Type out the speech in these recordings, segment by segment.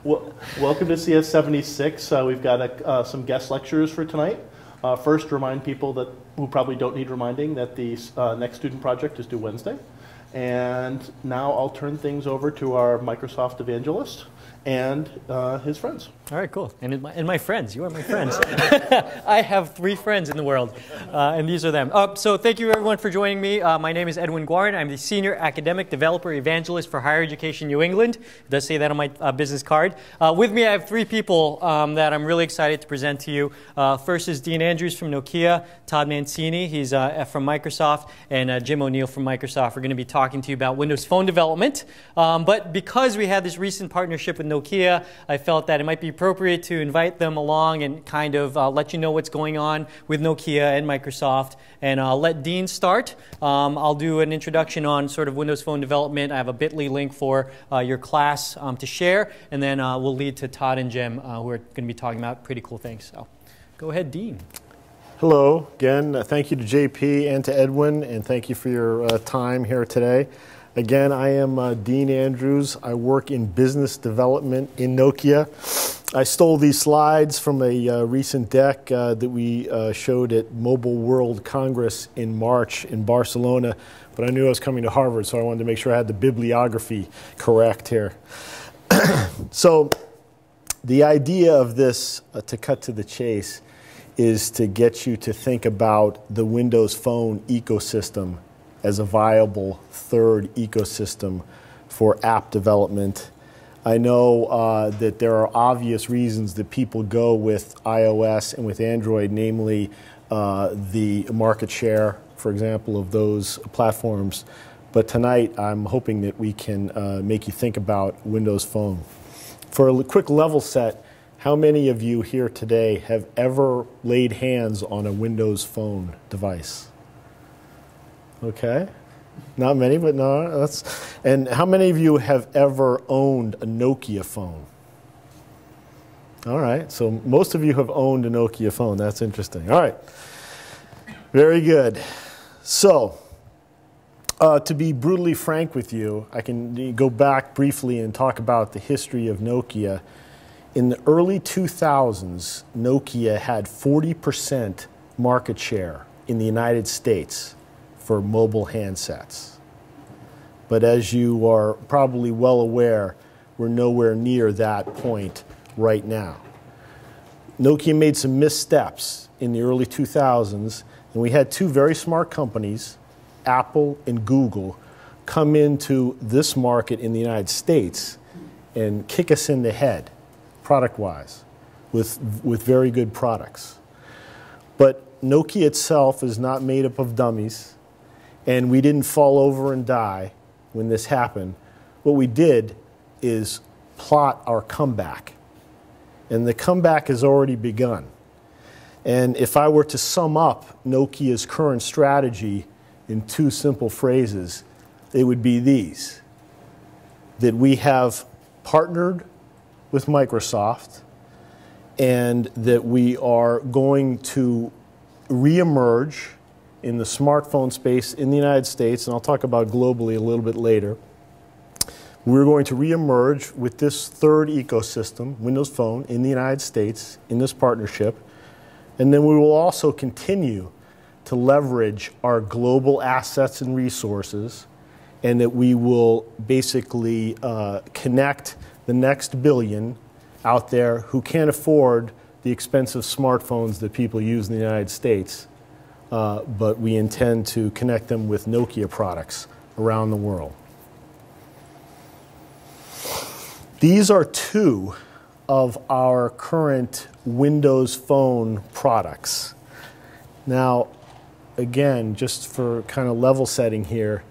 Welcome to CS76. We've got some guest lecturers for tonight. First, remind people that who probably don't need reminding that the next student project is due Wednesday. And now I'll turn things over to our Microsoft evangelist and his friends. All right, cool. And my friends. You are my friends. I have 3 friends in the world, and these are them. So thank you, everyone, for joining me. My name is Edwin Guarin. I'm the Senior Academic Developer Evangelist for Higher Education New England. It does say that on my business card. With me, I have 3 people that I'm really excited to present to you. First is Dean Andrews from Nokia, Todd Mancini, he's from Microsoft, and Jim O'Neill from Microsoft. We're going to be talking to you about Windows Phone development. But because we had this recent partnership with Nokia, I felt that it might be appropriate to invite them along and kind of let you know what's going on with Nokia and Microsoft. And I'll let Dean start. I'll do an introduction on sort of Windows Phone development. I have a bit.ly link for your class to share. And then we'll lead to Todd and Jim, who are going to be talking about pretty cool things. So go ahead, Dean. Hello. Again, thank you to JP and to Edwin, and thank you for your time here today. Again, I am Dean Andrews. I work in business development in Nokia. I stole these slides from a recent deck that we showed at Mobile World Congress in March in Barcelona, but I knew I was coming to Harvard, so I wanted to make sure I had the bibliography correct here. So the idea of this, to cut to the chase, is to get you to think about the Windows Phone ecosystem as a viable third ecosystem for app development. I know that there are obvious reasons that people go with iOS and with Android, namely the market share, for example, of those platforms. But tonight, I'm hoping that we can make you think about Windows Phone. For a quick level set, how many of you here today have ever laid hands on a Windows Phone device? Okay, not many, but no, that's. And how many of you have ever owned a Nokia phone? All right, so most of you have owned a Nokia phone. That's interesting. All right, very good. So, to be brutally frank with you, I can go back briefly and talk about the history of Nokia. In the early 2000s, Nokia had 40% market share in the United States for mobile handsets. But as you are probably well aware, we're nowhere near that point right now. Nokia made some missteps in the early 2000s, and we had 2 very smart companies, Apple and Google, come into this market in the United States and kick us in the head, product-wise, with very good products. But Nokia itself is not made up of dummies, and we didn't fall over and die when this happened. What we did is plot our comeback. And the comeback has already begun. And if I were to sum up Nokia's current strategy in 2 simple phrases, it would be these: that we have partnered with Microsoft, and that we are going to reemerge in the smartphone space in the United States, and I'll talk about globally a little bit later. We're going to reemerge with this third ecosystem, Windows Phone, in the United States, in this partnership. And then we will also continue to leverage our global assets and resources, and that we will basically connect the next billion out there who can't afford the expensive smartphones that people use in the United States. But we intend to connect them with Nokia products around the world. These are 2 of our current Windows Phone products. Now, again, just for kind of level setting here,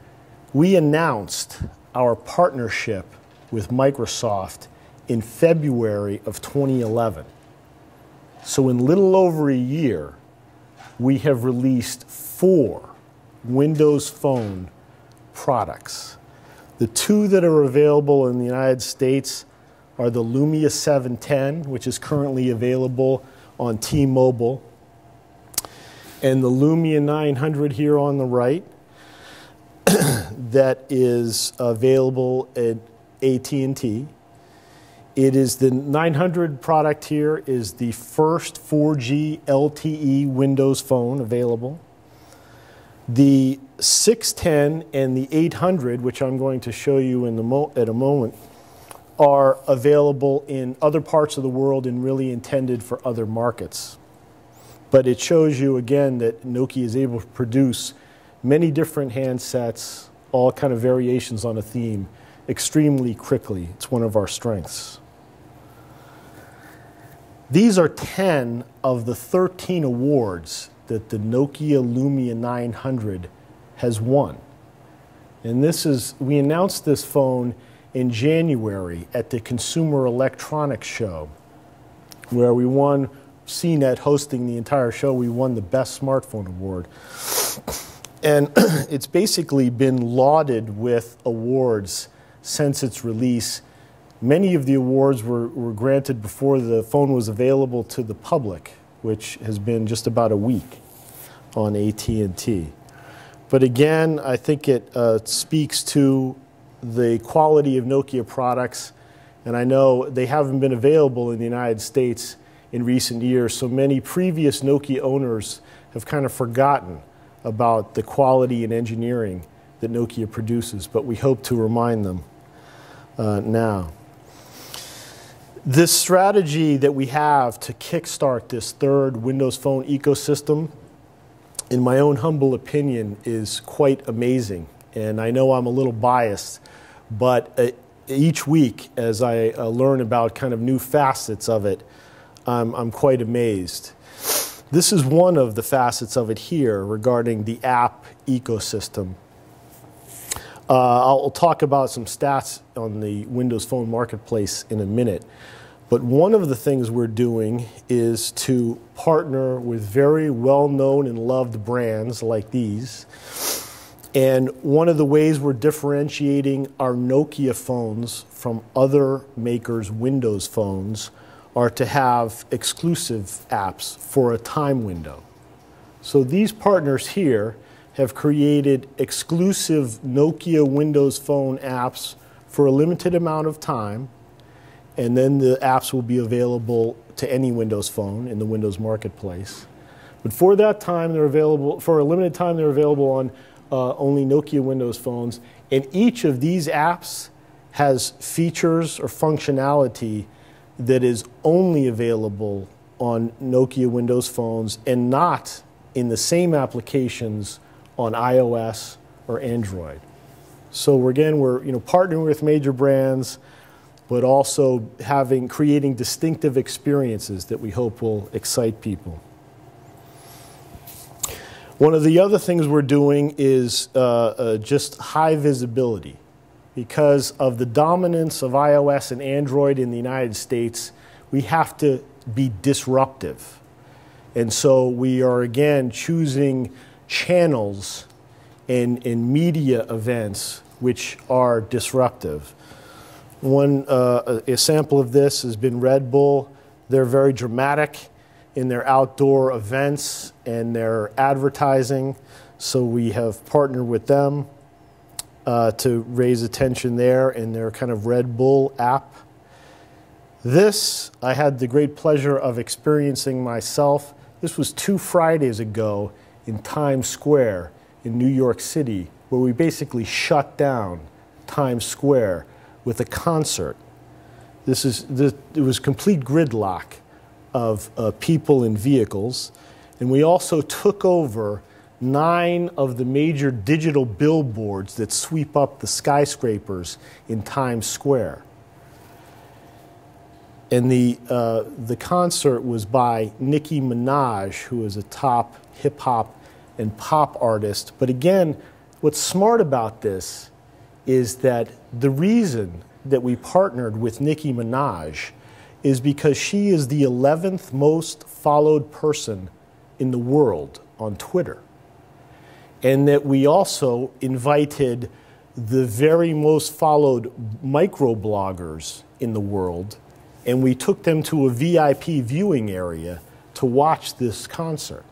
we announced our partnership with Microsoft in February of 2011. So in little over a year, we have released 4 Windows Phone products. The 2 that are available in the United States are the Lumia 710, which is currently available on T-Mobile, and the Lumia 900 here on the right that is available at AT&T. It is the 900 product here is the first 4G LTE Windows phone available. The 610 and the 800, which I'm going to show you in at a moment, are available in other parts of the world and really intended for other markets. But it shows you again that Nokia is able to produce many different handsets, all kind of variations on a theme, extremely quickly. It's one of our strengths. These are 10 of the 13 awards that the Nokia Lumia 900 has won. And we announced this phone in January at the Consumer Electronics Show, where we won, CNET hosting the entire show, we won the Best Smartphone Award. And it's basically been lauded with awards since its release. Many of the awards were granted before the phone was available to the public, which has been just about a week on AT&T. But again, I think it speaks to the quality of Nokia products. And I know they haven't been available in the United States in recent years, so many previous Nokia owners have kind of forgotten about the quality and engineering that Nokia produces, but we hope to remind them now. This strategy that we have to kickstart this third Windows Phone ecosystem, in my own humble opinion, is quite amazing. And I know I'm a little biased, but each week as I learn about kind of new facets of it, I'm quite amazed. This is one of the facets of it here regarding the app ecosystem. I'll talk about some stats on the Windows Phone marketplace in a minute. But one of the things we're doing is to partner with very well-known and loved brands like these. And one of the ways we're differentiating our Nokia phones from other makers' Windows phones are to have exclusive apps for a time window. So these partners here have created exclusive Nokia Windows Phone apps for a limited amount of time, and then the apps will be available to any Windows phone in the Windows marketplace. But for that time, they're available, for a limited time, they're available on only Nokia Windows phones, and each of these apps has features or functionality that is only available on Nokia Windows phones and not in the same applications on iOS or Android. So we're partnering with major brands, but also creating distinctive experiences that we hope will excite people. One of the other things we're doing is just high visibility. Because of the dominance of iOS and Android in the United States, we have to be disruptive. And so we are, again, choosing channels and media events which are disruptive. A sample of this has been Red Bull. They're very dramatic in their outdoor events and their advertising, so we have partnered with them to raise attention there in their kind of Red Bull app. This I had the great pleasure of experiencing myself. This was 2 Fridays ago in Times Square in New York City, where we basically shut down Times Square with a concert. It was complete gridlock of people and vehicles, and we also took over 9 of the major digital billboards that sweep up the skyscrapers in Times Square. And the concert was by Nicki Minaj, who is a top hip-hop and pop artist. But again, what's smart about this is that the reason that we partnered with Nicki Minaj is because she is the 11th most followed person in the world on Twitter. And that we also invited the very most followed microbloggers in the world, and we took them to a VIP viewing area to watch this concert.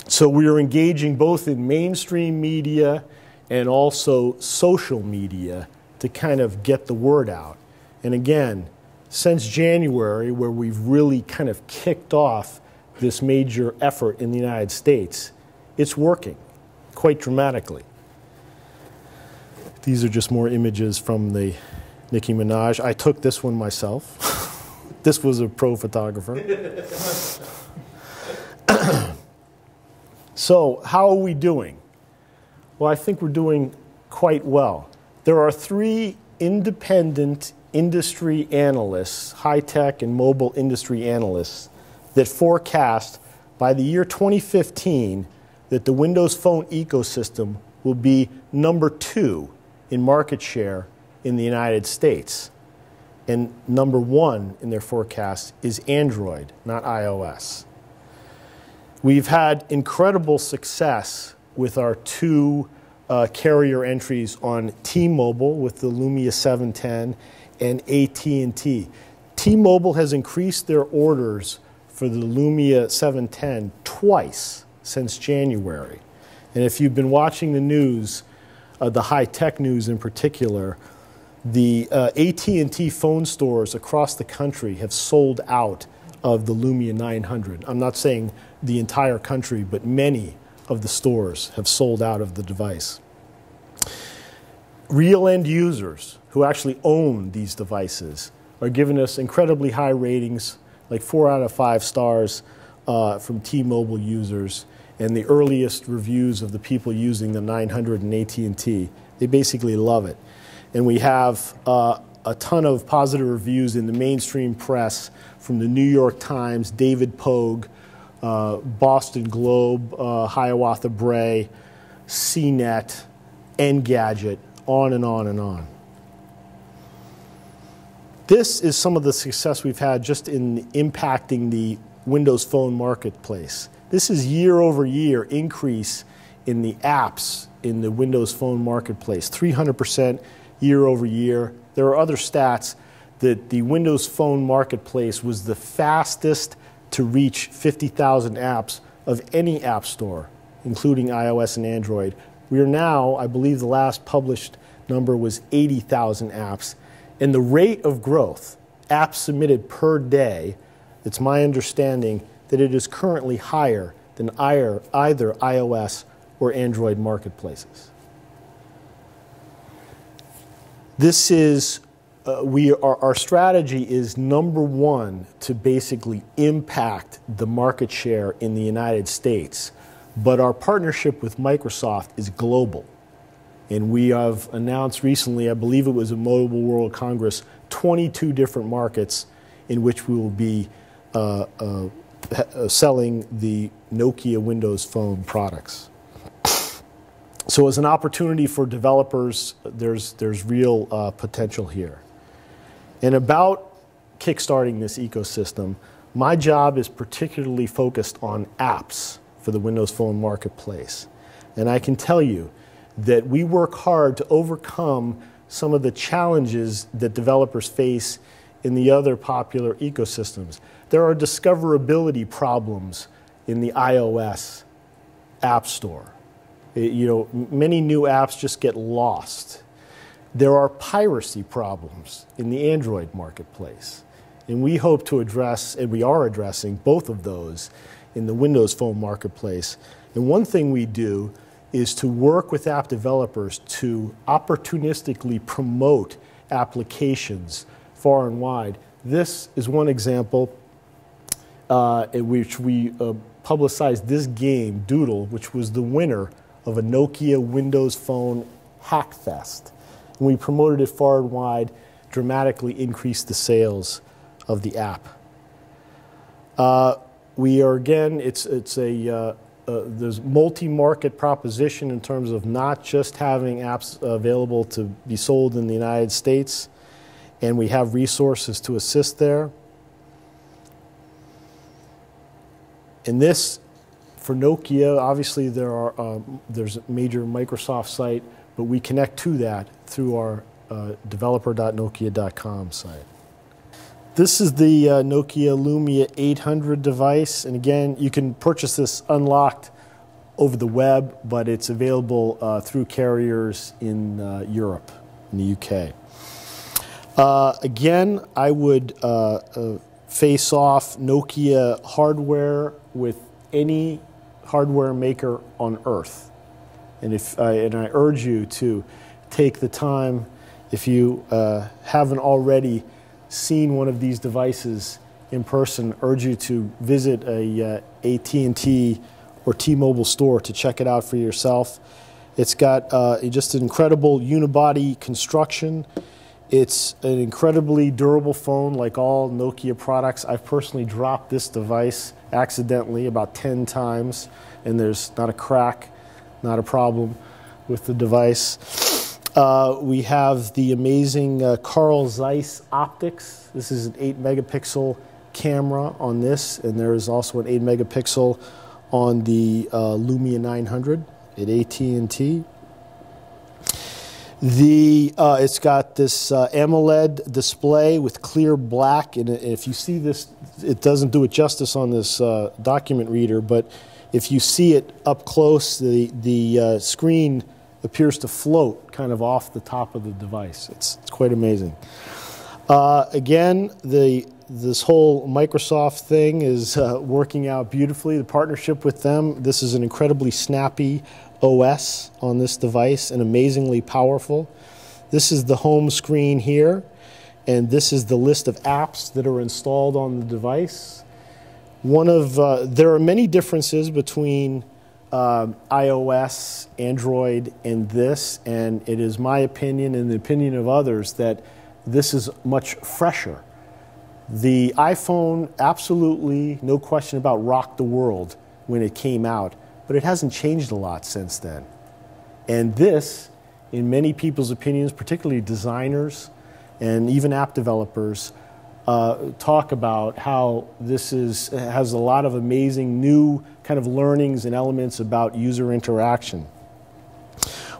So we are engaging both in mainstream media and also social media to kind of get the word out. And again, since January, where we've really kind of kicked off this major effort in the United States, it's working quite dramatically. These are just more images from the Nicki Minaj. I took this one myself. This was a pro photographer. So how are we doing? Well, I think we're doing quite well. There are 3 independent industry analysts, high-tech and mobile industry analysts, that forecast by the year 2015 that the Windows Phone ecosystem will be number 2 in market share in the United States. And number 1 in their forecast is Android, not iOS. We've had incredible success with our 2 carrier entries on T-Mobile with the Lumia 710 and AT&T. T-Mobile has increased their orders for the Lumia 710 twice since January. And if you've been watching the news, the high-tech news in particular, the AT&T phone stores across the country have sold out of the Lumia 900. I'm not saying the entire country, but many of the stores have sold out of the device. Real end users who actually own these devices are giving us incredibly high ratings, like 4 out of 5 stars from T-Mobile users. And the earliest reviews of the people using the 900 and AT&T, they basically love it. And we have a ton of positive reviews in the mainstream press from the New York Times, David Pogue, Boston Globe, Hiawatha Bray, CNET, Engadget, on and on and on. This is some of the success we've had just in impacting the Windows Phone marketplace. This is year-over-year increase in the apps in the Windows Phone marketplace, 300% year-over-year. There are other stats that the Windows Phone marketplace was the fastest to reach 50,000 apps of any app store, including iOS and Android. We are now, I believe the last published number was 80,000 apps. And the rate of growth, apps submitted per day, it's my understanding that it is currently higher than either iOS or Android marketplaces. This is, our strategy is number 1 to basically impact the market share in the United States. But our partnership with Microsoft is global. And we have announced recently, I believe it was a Mobile World Congress, 22 different markets in which we will be selling the Nokia Windows Phone products. So as an opportunity for developers, there's real potential here. And about kickstarting this ecosystem, my job is particularly focused on apps for the Windows Phone marketplace. And I can tell you that we work hard to overcome some of the challenges that developers face in the other popular ecosystems. There are discoverability problems in the iOS App Store. Many new apps just get lost. There are piracy problems in the Android marketplace. And we hope to address, and we are addressing, both of those in the Windows Phone marketplace. And one thing we do is to work with app developers to opportunistically promote applications far and wide. This is one example in which we publicized this game, Doodle, which was the winner of a Nokia Windows Phone Hackfest. And we promoted it far and wide, dramatically increased the sales of the app. We are, again, there's multi-market proposition in terms of not just having apps available to be sold in the United States, and we have resources to assist there. And this, for Nokia, obviously there's a major Microsoft site, but we connect to that through our developer.nokia.com site. This is the Nokia Lumia 800 device, and again, you can purchase this unlocked over the web, but it's available through carriers in Europe, in the UK. Again, I would face off Nokia hardware with any hardware maker on Earth. And I urge you to take the time, if you haven't already seen one of these devices in person, urge you to visit a AT&T or T-Mobile store to check it out for yourself. It's got just an incredible unibody construction. It's an incredibly durable phone, like all Nokia products. I've personally dropped this device accidentally about 10 times, and there's not a crack, not a problem with the device. We have the amazing Carl Zeiss optics. This is an 8 megapixel camera on this, and there is also an 8 megapixel on the Lumia 900 at AT&T. It's got this AMOLED display with clear black, and if you see this, it doesn't do it justice on this document reader, but if you see it up close, the screen appears to float kind of off the top of the device. It's quite amazing. Again, this whole Microsoft thing is working out beautifully. The partnership with them, this is an incredibly snappy OS on this device and amazingly powerful. This is the home screen here, and this is the list of apps that are installed on the device. There are many differences between iOS, Android, and this, and it is my opinion and the opinion of others that this is much fresher. The iPhone absolutely, no question about, rocked the world when it came out, but it hasn't changed a lot since then. And this, in many people's opinions, particularly designers and even app developers, talk about how this has a lot of amazing new kind of learnings and elements about user interaction.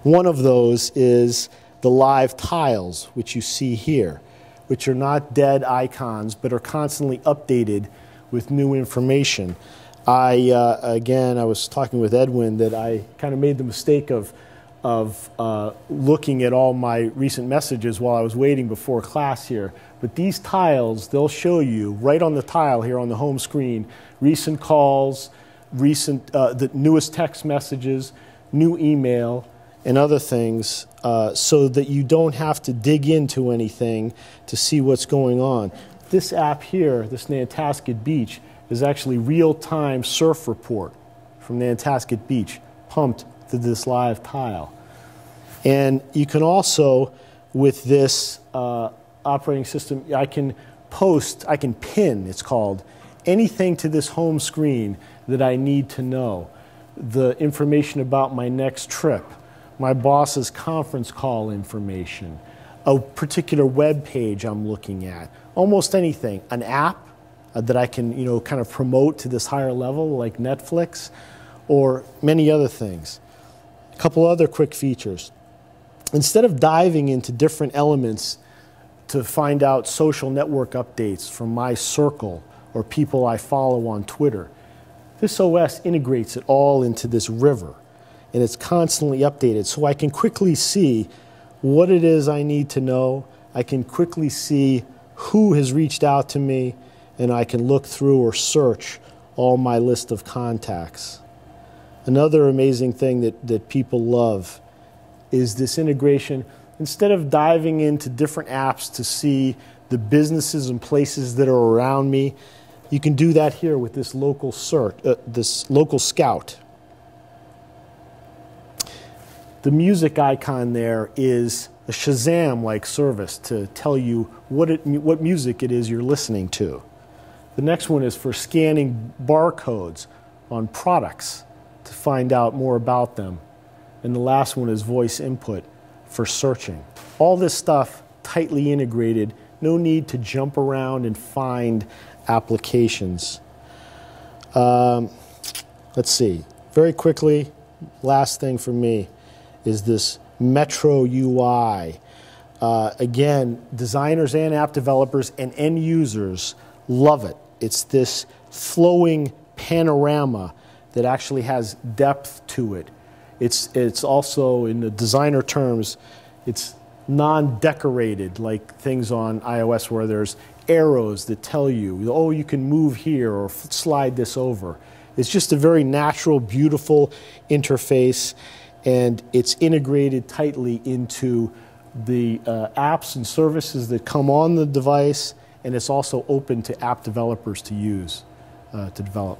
One of those is the live tiles, which you see here, which are not dead icons, but are constantly updated with new information. Again, I was talking with Edwin that I kind of made the mistake of looking at all my recent messages while I was waiting before class here. But these tiles, they'll show you right on the tile here on the home screen, recent calls, the newest text messages, new email, and other things, so that you don't have to dig into anything to see what's going on. This app here, this Nantasket Beach, is actually real-time surf report from Nantasket Beach pumped to this live tile. And you can also, with this operating system, I can pin, it's called, anything to this home screen that I need to know. The information about my next trip, my boss's conference call information, a particular web page I'm looking at, almost anything, an app that I can, kind of promote to this higher level like Netflix, or many other things. A couple other quick features. Instead of diving into different elements to find out social network updates from my circle or people I follow on Twitter, this OS integrates it all into this river, and it's constantly updated, so I can quickly see what it is I need to know. I can quickly see who has reached out to me, and I can look through or search all my list of contacts. Another amazing thing that people love is this integration. Instead of diving into different apps to see the businesses and places that are around me, you can do that here with this local search, this local scout. The music icon there is a Shazam-like service to tell you what music it is you're listening to. The next one is for scanning barcodes on products to find out more about them. And the last one is voice input for searching. All this stuff tightly integrated, no need to jump around and find applications. Let's see, very quickly, last thing for me is this Metro UI. Again, designers and app developers and end users love it. It's this flowing panorama that actually has depth to it. It's also, in the designer terms, it's non-decorated, like things on iOS where there's arrows that tell you, oh, you can move here or slide this over. It's just a very natural, beautiful interface, and it's integrated tightly into the apps and services that come on the device, and it's also open to app developers to use, to develop.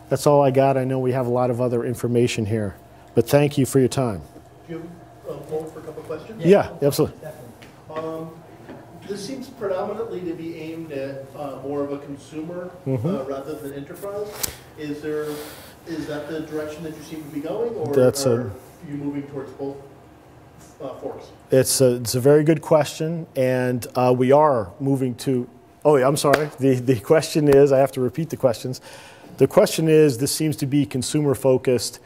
That's all I got. I know we have a lot of other information here, but thank you for your time. Do you have time for a couple of questions? Yeah, absolutely. This seems predominantly to be aimed at more of a consumer rather than enterprise. Is that the direction that you seem to be going, or are you moving towards both forks? It's a very good question, and we are moving to. Oh, yeah, I'm sorry. The question is, I have to repeat the questions. The question is, this seems to be consumer focused.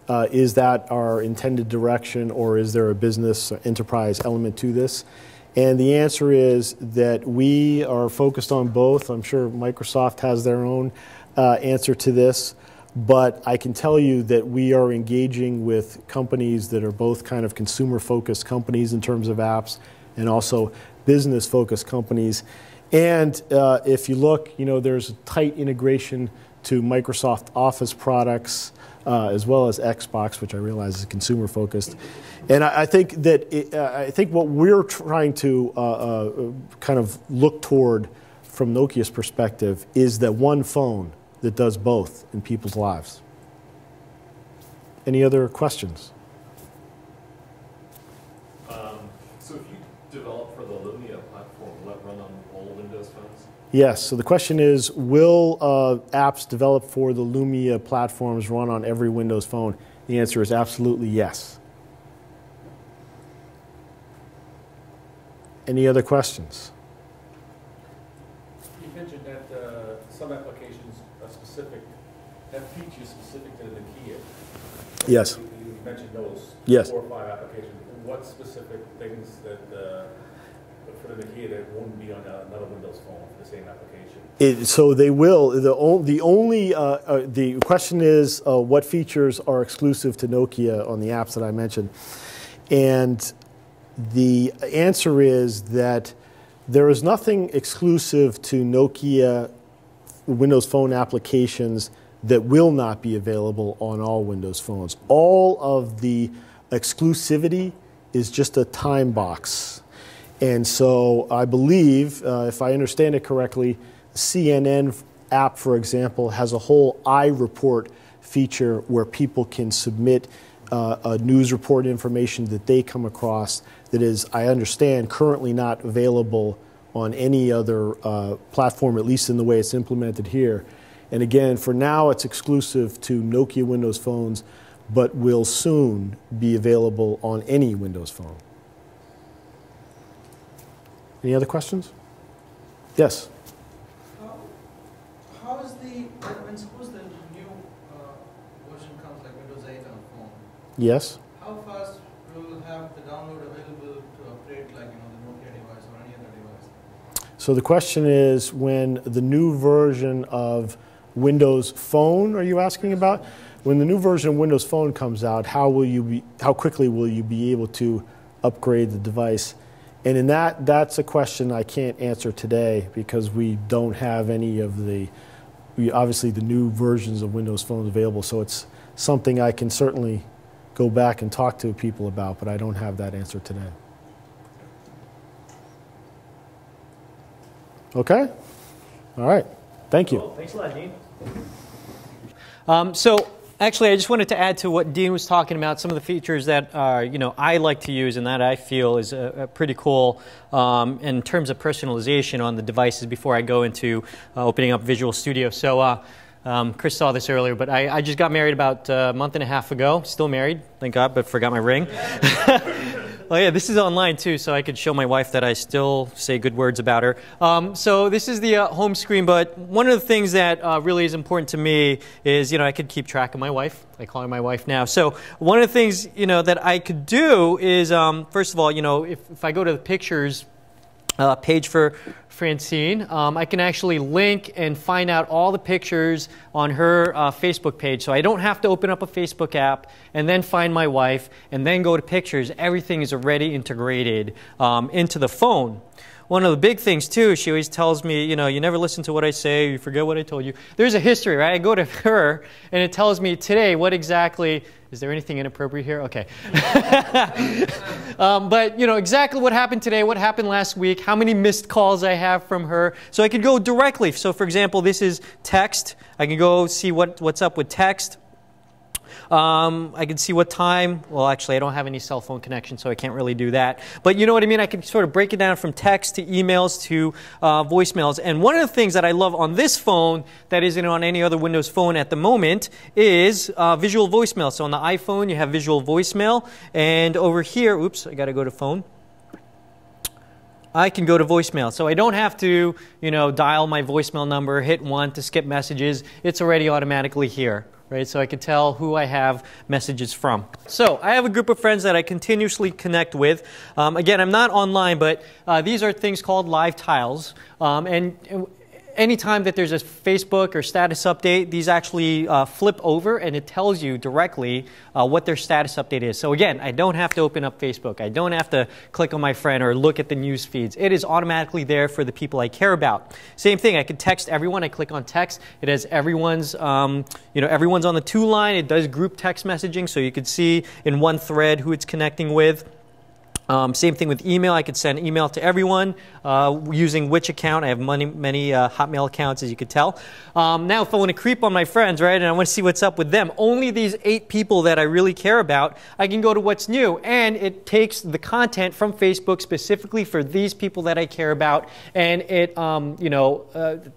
Is that our intended direction, or is there a business enterprise element to this? And the answer is that we are focused on both. I'm sure Microsoft has their own answer to this, but I can tell you that we are engaging with companies that are both kind of consumer-focused companies in terms of apps and also business-focused companies. And if you look, there's a tight integration to Microsoft Office products, as well as Xbox, which I realize is consumer-focused. And I think that I think what we're trying to kind of look toward from Nokia's perspective is that one phone that does both in people's lives. Any other questions? So if you develop for the Lumia platform, will that run on all Windows phones? Yes. So the question is, will apps developed for the Lumia platforms run on every Windows phone? The answer is absolutely yes. Any other questions? You mentioned that some applications are specific, have features specific to the Nokia. Yes. You mentioned those Yes. 4 or 5 applications. What specific things that for the Nokia that wouldn't be on another Windows phone for the same application? So they will. The question is what features are exclusive to Nokia on the apps that I mentioned, and the answer is that there is nothing exclusive to Nokia Windows Phone applications that will not be available on all Windows phones. All of the exclusivity is just a time box. And so I believe, if I understand it correctly, CNN app, for example, has a whole iReport feature where people can submit a news report information that they come across that is, I understand, currently not available on any other platform, at least in the way it's implemented here. And again, for now, it's exclusive to Nokia Windows phones, but will soon be available on any Windows phone. Any other questions? Yes? How is when suppose the new version comes, like Windows 8 on a phone? Yes? How fast will have the download available to upgrade, like the Nokia device or any other device? So the question is, when the new version of Windows Phone, are you asking about? When the new version of Windows Phone comes out, how quickly will you be able to upgrade the device? And in that's a question I can't answer today because we don't have any of obviously the new versions of Windows Phones available. So it's something I can certainly go back and talk to people about, but I don't have that answer today. Okay? All right. Thank you. Cool. Thanks a lot, Dean. Actually, I just wanted to add to what Dean was talking about, some of the features that I like to use and that I feel is pretty cool in terms of personalization on the devices before I go into opening up Visual Studio. So Chris saw this earlier, but I just got married about a month and a half ago. Still married, thank God, but forgot my ring. Oh yeah, this is online too, so I could show my wife that I still say good words about her. So this is the home screen, but one of the things that really is important to me is, I could keep track of my wife. I call her my wife now. So one of the things, that I could do is, first of all, if I go to the pictures page for Francine, I can actually link and find out all the pictures on her Facebook page. So I don't have to open up a Facebook app and then find my wife and then go to pictures. Everything is already integrated into the phone. One of the big things, too, she always tells me, you know, you never listen to what I say, you forget what I told you. There's a history, right? I go to her, and it tells me today what exactly, is there anything inappropriate here? Okay. But, you know, exactly what happened today, what happened last week, how many missed calls I have from her. So I could go directly. So, for example, this is text. I can go see what's up with text. I can see what time. Well, actually, I don't have any cell phone connection, so I can't really do that. But you know what I mean? I can sort of break it down from text to emails to voicemails. And one of the things that I love on this phone that isn't on any other Windows phone at the moment is visual voicemail. So on the iPhone, you have visual voicemail. And over here, oops, I got to go to phone. I can go to voicemail. So I don't have to, you know, dial my voicemail number, hit 1 to skip messages. It's already automatically here. Right, so I can tell who I have messages from. So I have a group of friends that I continuously connect with. Again, I'm not online, but these are things called live tiles. And anytime that there's a Facebook or status update, these actually flip over and it tells you directly what their status update is. So again, I don't have to open up Facebook. I don't have to click on my friend or look at the news feeds. It is automatically there for the people I care about. Same thing, I could text everyone. I click on text. It has everyone's, everyone's on the 2 line. It does group text messaging, so you could see in one thread who it's connecting with. Same thing with email. I could send email to everyone using which account. I have many Hotmail accounts, as you could tell. Now, if I want to creep on my friends, right, and I want to see what's up with them, only these 8 people that I really care about, I can go to what's new. And it takes the content from Facebook specifically for these people that I care about, and it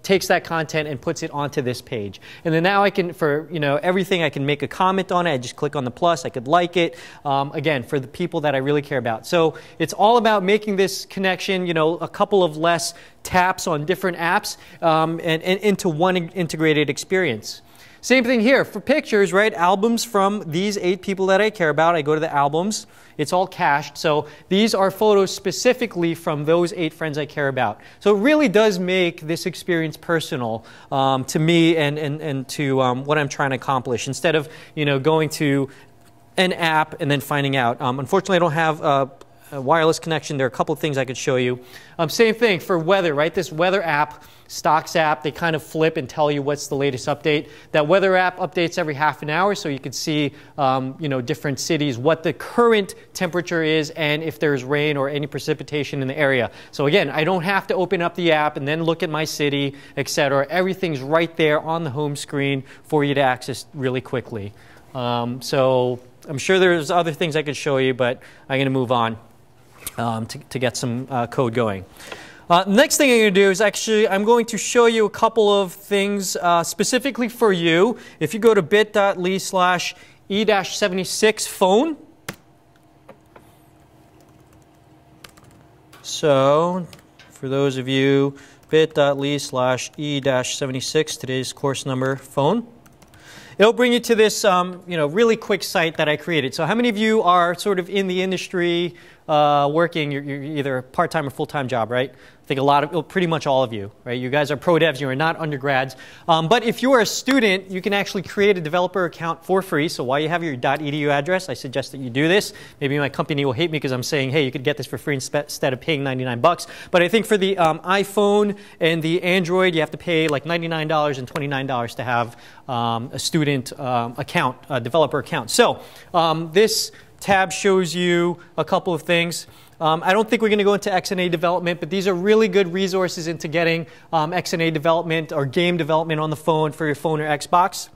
takes that content and puts it onto this page. And then now I can, for everything, I can make a comment on it. I just click on the plus. I could like it. Again, for the people that I really care about. So it's all about making this connection, a couple of less taps on different apps and into one integrated experience. Same thing here for pictures, right? Albums from these 8 people that I care about. I go to the albums. It's all cached. So these are photos specifically from those 8 friends I care about. So it really does make this experience personal to me and to what I'm trying to accomplish, instead of going to an app and then finding out. Unfortunately, I don't have a wireless connection. There are a couple of things I could show you. Same thing for weather, right? This weather app, Stocks app, they kind of flip and tell you what's the latest update. That weather app updates every half an hour, so you can see different cities, what the current temperature is, and if there's rain or any precipitation in the area. So again, I don't have to open up the app and then look at my city, etc. Everything's right there on the home screen for you to access really quickly. So I'm sure there's other things I could show you, but I'm going to move on to get some code going. Next thing I'm going to do is actually I'm going to show you a couple of things specifically for you. If you go to bit.ly/e-76 phone. So for those of you, bit.ly/e-76, today's course number phone. It'll bring you to this really quick site that I created. So how many of you are sort of in the industry working? You're either a part-time or full-time job, right? I think pretty much all of you, right? You guys are pro devs, you are not undergrads. But if you are a student, you can actually create a developer account for free. So while you have your .edu address, I suggest that you do this. Maybe my company will hate me because I'm saying, hey, you could get this for free instead of paying $99. But I think for the iPhone and the Android, you have to pay like $99 and $29 to have a student account, a developer account. So this tab shows you a couple of things. I don't think we're going to go into XNA development, but these are really good resources into getting XNA development or game development on the phone for your phone or Xbox.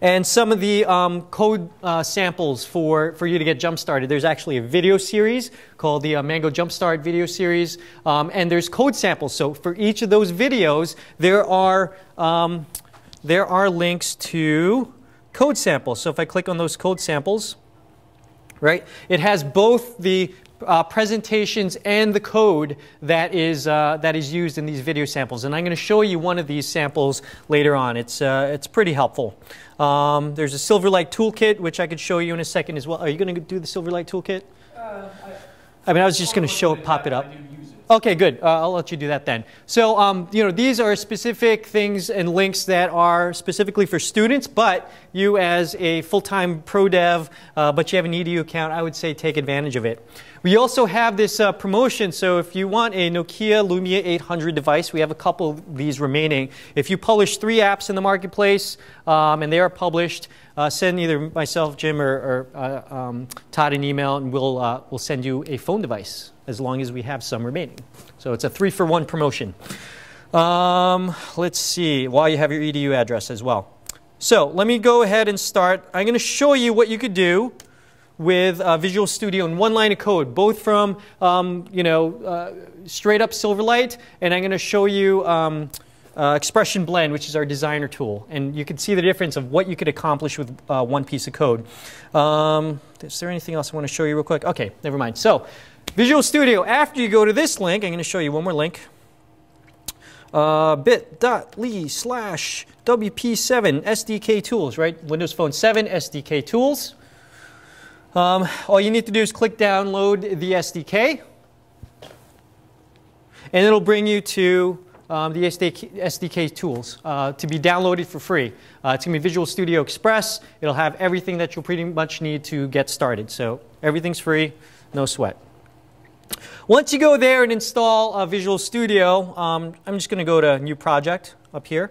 And some of the code samples for you to get jump-started. There's actually a video series called the Mango Jumpstart video series, and there's code samples. So for each of those videos, there are links to code samples. So if I click on those code samples, right, it has both the presentations and the code that is used in these video samples. And I'm going to show you one of these samples later on. It's pretty helpful. There's a Silverlight toolkit, which I could show you in a second as well. Are you going to do the Silverlight toolkit? I mean, I was just going to pop it up. Okay, good. I'll let you do that then. So, you know, these are specific things and links that are specifically for students, but you as a full-time pro dev, but you have an EDU account, I would say take advantage of it. We also have this promotion, so if you want a Nokia Lumia 800 device, we have a couple of these remaining. If you publish 3 apps in the marketplace, and they are published, send either myself, Jim, or Todd an email, and we'll send you a phone device as long as we have some remaining. So it's a 3-for-1 promotion. Let's see, while you have your EDU address as well. So let me go ahead and start. I'm going to show you what you could do with Visual Studio in 1 line of code, both from you know, straight up Silverlight, and I'm going to show you Expression Blend, which is our designer tool. And you can see the difference of what you could accomplish with 1 piece of code. Is there anything else I want to show you real quick? Okay, never mind. So Visual Studio, after you go to this link, I'm going to show you one more link. bit.ly/WP7 SDK tools, right? Windows Phone 7 SDK tools. All you need to do is click download the SDK, and it'll bring you to the SDK tools to be downloaded for free. It's going to be Visual Studio Express. It'll have everything that you'll pretty much need to get started. So everything's free, no sweat. Once you go there and install Visual Studio, I'm just going to go to New Project up here.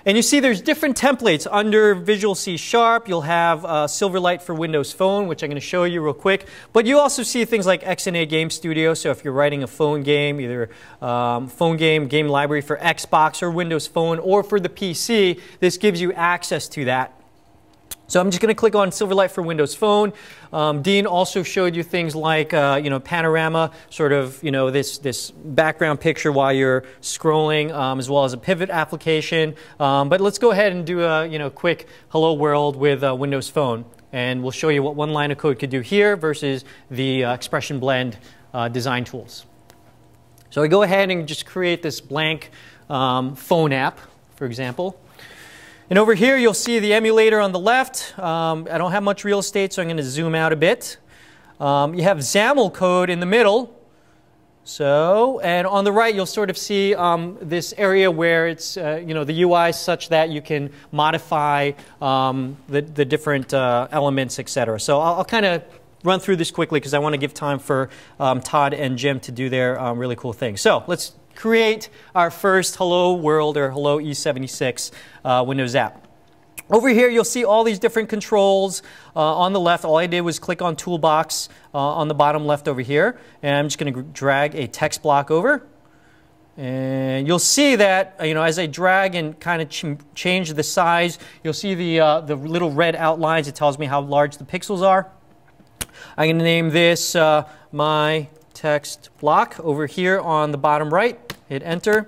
And you see there's different templates under Visual C#. You'll have Silverlight for Windows Phone, which I'm going to show you real quick. But you also see things like XNA Game Studio. So if you're writing a phone game, either phone game library for Xbox or Windows Phone or for the PC, this gives you access to that. So I'm just going to click on Silverlight for Windows Phone. Dean also showed you things like, you know, panorama, sort of, you know, this background picture while you're scrolling, as well as a pivot application. But let's go ahead and do a, you know, quick hello world with Windows Phone. And we'll show you what 1 line of code could do here versus the Expression Blend design tools. So I go ahead and just create this blank phone app, for example. And over here, you'll see the emulator on the left. I don't have much real estate, so I'm going to zoom out a bit. You have XAML code in the middle. So, and on the right, you'll sort of see this area where it's, you know, the UI is such that you can modify the different elements, etc. So I'll kind of run through this quickly because I want to give time for Todd and Jim to do their really cool things. So let's create our first Hello World or Hello E76 Windows app. Over here, you'll see all these different controls on the left. All I did was click on Toolbox on the bottom left over here. And I'm just going to drag a text block over. And you'll see that, you know, as I drag and kind of change the size, you'll see the little red outlines. It tells me how large the pixels are. I'm going to name this my text block over here on the bottom right. Hit enter.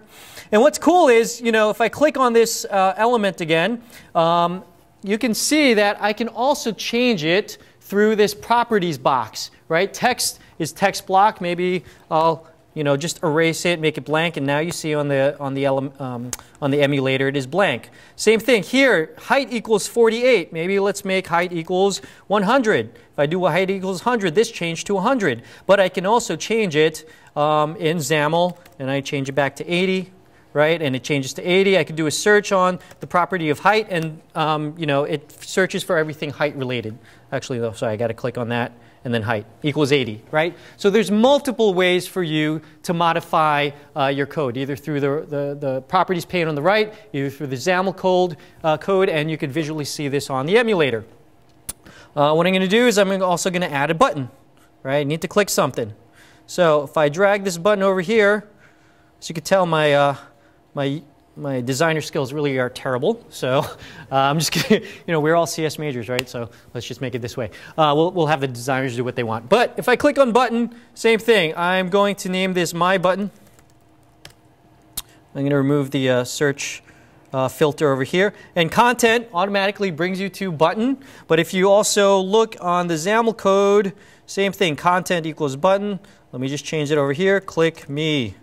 And what's cool is, you know, if I click on this element again, you can see that I can also change it through this properties box, right? Text is text block. Maybe I'll, you know, just erase it, make it blank, and now you see on the emulator it is blank. Same thing here. Height equals 48. Maybe let's make height equals 100. If I do height equals 100, this changed to 100. But I can also change it in XAML, and I change it back to 80, right? And it changes to 80. I could do a search on the property of height, and you know, it searches for everything height related. Actually, though, sorry, I got to click on that. And then height equals 80, right? So there's multiple ways for you to modify your code, either through the properties pane on the right, either through the XAML code, and you can visually see this on the emulator. What I'm going to do is I'm also going to add a button, right? I need to click something. So if I drag this button over here, as you can tell, my designer skills really are terrible. So I'm just going to, you know, we're all CS majors, right? So let's just make it this way. We'll have the designers do what they want. But if I click on button, same thing. I'm going to name this my button. I'm going to remove the search filter over here. And content automatically brings you to button. But if you also look on the XAML code, same thing. Content equals button. Let me just change it over here. Click me.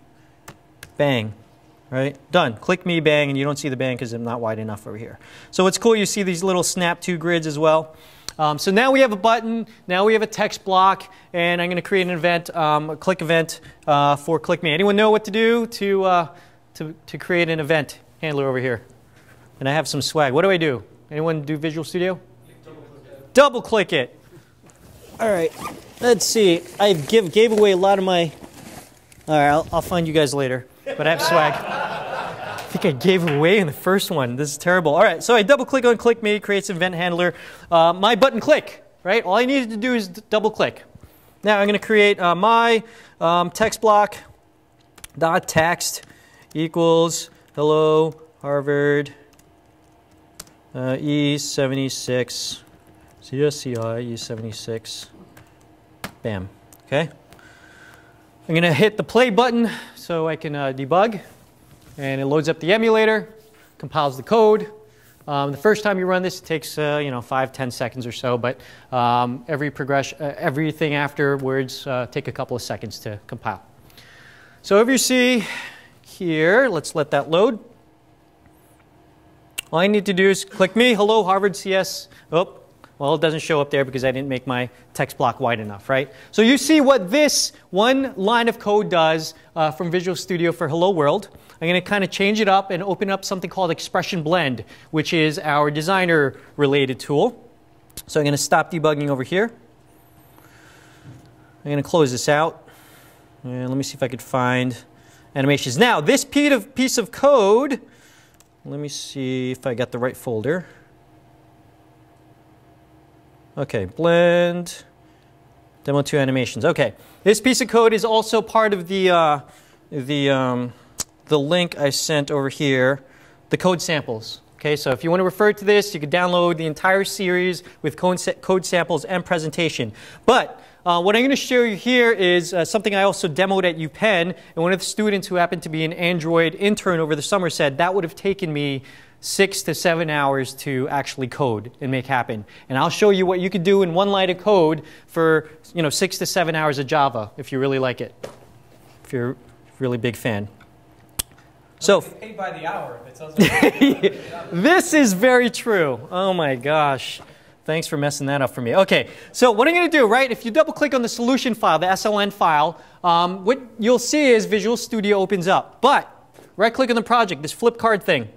Bang. Right? Done. Click me, bang, and you don't see the bang because I'm not wide enough over here. So it's cool. You see these little snap to grids as well. So now we have a button, now we have a text block, and I'm going to create an event, a click event for Click Me. Anyone know what to do to create an event handler over here? And I have some swag. What do I do? Anyone do Visual Studio? Double click it. All right, let's see. I gave away a lot of my... All right, I'll find you guys later, but I have swag. I think I gave it away in the first one. This is terrible. All right, so I double click on Click Me, creates an event handler. My button click, right? All I needed to do is double click. Now I'm going to create my text block dot text equals hello Harvard E76 CSCI E76. Bam. Okay. I'm going to hit the play button so I can debug, and it loads up the emulator, compiles the code. The first time you run this, it takes 5-10 seconds or so, but everything afterwards take a couple of seconds to compile. So if you see here, let's let that load. All I need to do is click me, hello Harvard CS. Oh, well, it doesn't show up there because I didn't make my text block wide enough, right? So you see what this one line of code does from Visual Studio for Hello World. I'm going to kind of change it up and open up something called Expression Blend, which is our designer-related tool. So I'm going to stop debugging over here. I'm going to close this out. And let me see if I could find animations. Now, this piece of code, let me see if I got the right folder. Okay, blend, demo 2 animations. Okay, this piece of code is also part of the link I sent over here, the code samples. Okay, so if you want to refer to this, you can download the entire series with code samples and presentation. But what I'm going to show you here is something I also demoed at UPenn, and one of the students who happened to be an Android intern over the summer said that would have taken me 6 to 7 hours to actually code and make happen. And I'll show you what you could do in one line of code for 6 to 7 hours of Java if you really like it, if you're a really big fan. So paid by the hour. It sounds like this is very true. Oh my gosh. Thanks for messing that up for me. Okay, so what I'm going to do, right, if you double click on the solution file, the SLN file, what you'll see is Visual Studio opens up. But right click on the project, this flip card thing,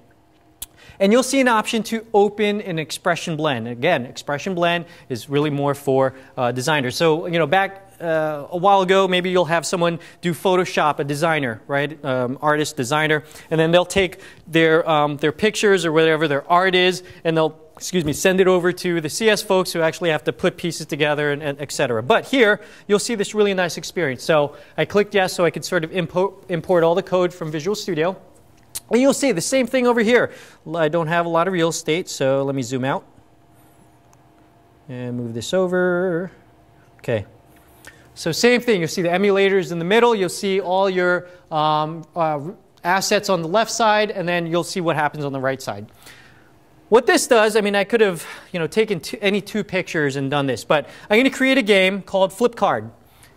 and you'll see an option to open an expression blend. Again, expression blend is really more for designers. So, back a while ago, maybe you'll have someone do Photoshop, a designer, right? Artist, designer, and then they'll take their pictures or whatever their art is, and they'll, send it over to the CS folks who actually have to put pieces together and et cetera. But here, you'll see this really nice experience. So I clicked yes so I could sort of import all the code from Visual Studio. And you'll see the same thing over here. I don't have a lot of real estate, so let me zoom out and move this over. Okay. So same thing. You'll see the emulators in the middle. You'll see all your assets on the left side, and then you'll see what happens on the right side. What this does, I could have taken any 2 pictures and done this, but I'm going to create a game called Flip Card.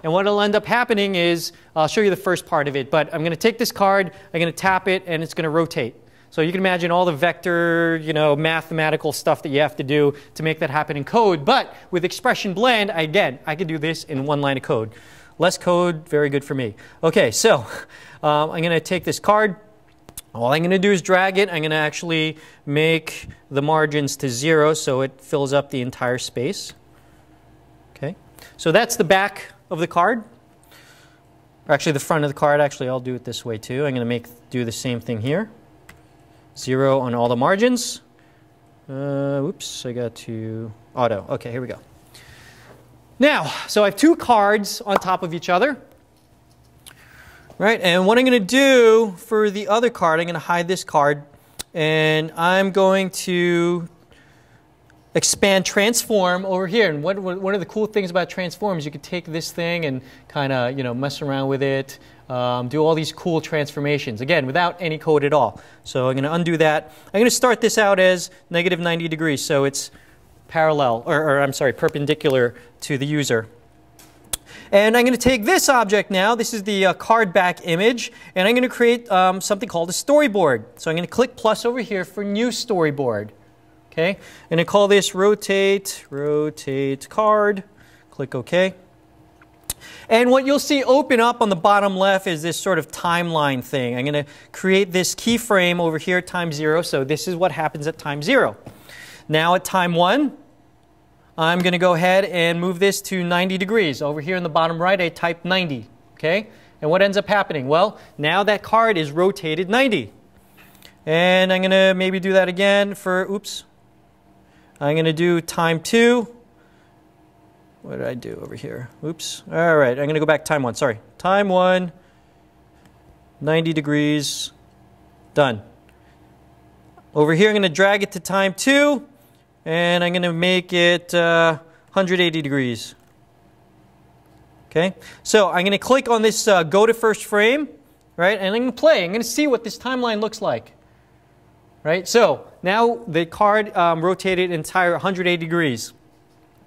And what will end up happening is, I'll show you the first part of it, but I'm going to take this card, I'm going to tap it, and it's going to rotate. So you can imagine all the vector, mathematical stuff that you have to do to make that happen in code. But with Expression Blend, again, I could do this in one line of code. Less code, very good for me. Okay, so I'm going to take this card. All I'm going to do is drag it. I'm going to actually make the margins to 0 so it fills up the entire space. Okay, so that's the back of the card, or actually the front of the card. Actually, I'll do it this way too. I'm going to do the same thing here. 0 on all the margins. Oops, I got to auto. Okay, here we go. Now, so I have 2 cards on top of each other. Right, and what I'm going to do for the other card, I'm going to hide this card, and I'm going to expand transform over here. And one of the cool things about transform is you could take this thing and kind of mess around with it, do all these cool transformations, again, without any code at all. So I'm going to undo that. I'm going to start this out as negative 90 degrees, so it's parallel, or I'm sorry, perpendicular to the user. And I'm going to take this object now, this is the card back image, and I'm going to create something called a storyboard. So I'm going to click plus over here for new storyboard. Okay, I'm going to call this rotate card. Click OK. And what you'll see open up on the bottom left is this sort of timeline thing. I'm going to create this keyframe over here at time 0. So this is what happens at time 0. Now at time 1, I'm going to go ahead and move this to 90 degrees. Over here in the bottom right, I type 90. Okay? And what ends up happening? Well, now that card is rotated 90. And I'm going to maybe do that again for, oops. I'm going to do time 2. What did I do over here? Oops. All right, I'm going to go back time 1. Sorry. Time 1, 90 degrees, done. Over here, I'm going to drag it to time 2, and I'm going to make it 180 degrees. Okay? So I'm going to click on this go to first frame, right? And I'm going to play. I'm going to see what this timeline looks like. Right? So now the card rotated entire 180 degrees.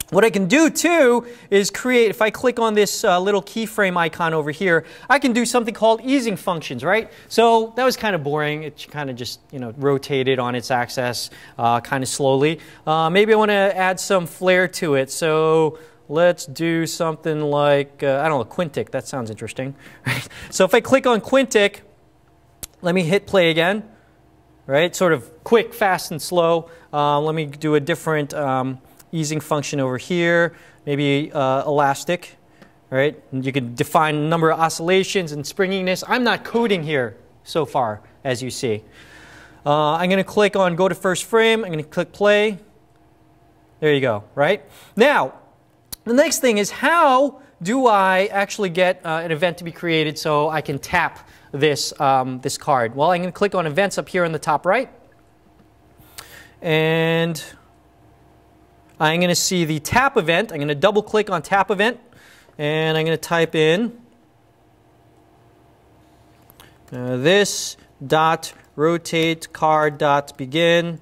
What I can do too is create, if I click on this little keyframe icon over here, I can do something called easing functions, right? So that was kind of boring. It kind of just, rotated on its axis kind of slowly. Maybe I want to add some flair to it. So let's do something like, I don't know, quintic. That sounds interesting. Right? So if I click on quintic, let me hit play again. Right? Sort of quick, fast, and slow. Let me do a different easing function over here, maybe elastic, right? And you can define a number of oscillations and springiness. I'm not coding here so far, as you see. I'm going to click on go to first frame. I'm going to click play. There you go, right? Now, the next thing is how do I actually get an event to be created so I can tap this, this card? Well, I'm going to click on events up here on the top right. And I'm going to see the tap event. I'm going to double click on tap event, and I'm going to type in this dot rotate card dot begin.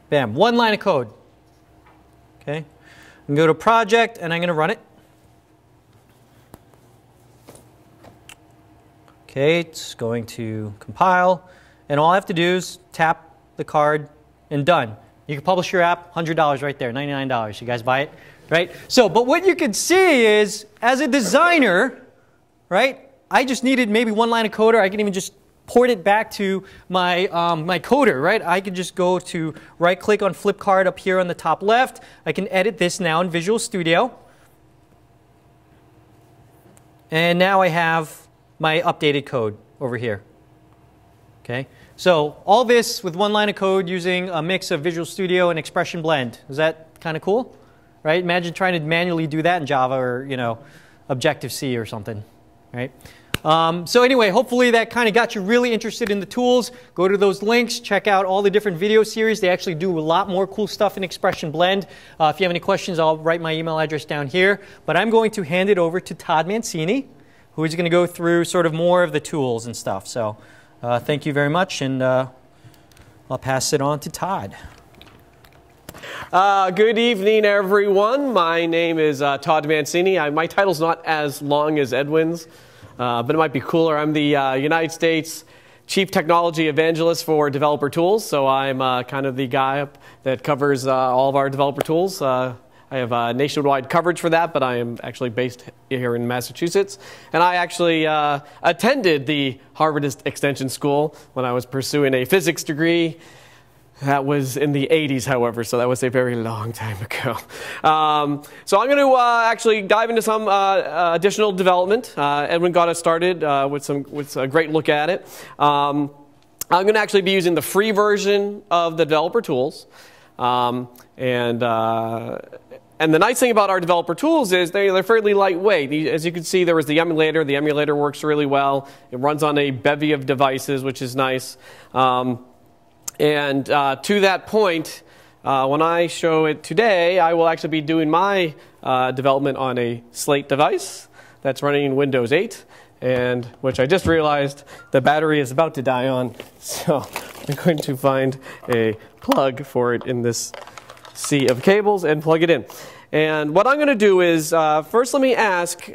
Bam, one line of code. Okay, I'm going to go to project, and I'm going to run it. Okay, it's going to compile, and all I have to do is tap the card, and done. You can publish your app, $100 right there, $99. You guys buy it, right? So, but what you can see is, as a designer, right, I just needed maybe one line of code, or I can even just port it back to my, my coder, right? I can just go to right-click on flip card up here on the top left. I can edit this now in Visual Studio. And now I have my updated code over here. Okay? So all this with one line of code using a mix of Visual Studio and Expression Blend. Is that kind of cool? Right? Imagine trying to manually do that in Java or, Objective-C or something. Right? So anyway, hopefully that kind of got you really interested in the tools. Go to those links. Check out all the different video series. They actually do a lot more cool stuff in Expression Blend. If you have any questions, I'll write my email address down here. But I'm going to hand it over to Todd Mancini, who is going to go through sort of more of the tools and stuff. So thank you very much, and I'll pass it on to Todd. Good evening, everyone. My name is Todd Mancini. My title's not as long as Edwin's, but it might be cooler. I'm the United States Chief Technology Evangelist for Developer Tools, so I'm kind of the guy that covers all of our developer tools. I have nationwide coverage for that, but I am actually based here in Massachusetts. And I actually attended the Harvard Extension School when I was pursuing a physics degree. That was in the 80s, however, so that was a very long time ago. So I'm going to actually dive into some additional development. Edwin got us started with a great look at it. I'm going to actually be using the free version of the developer tools. And the nice thing about our developer tools is they're fairly lightweight. As you can see, there was the emulator. The emulator works really well. It runs on a bevy of devices, which is nice. And to that point, when I show it today, I will actually be doing my development on a Slate device that's running Windows 8, and which I just realized the battery is about to die on. So I'm going to find a plug for it in this sea of cables and plug it in. And what I'm going to do is, first let me ask,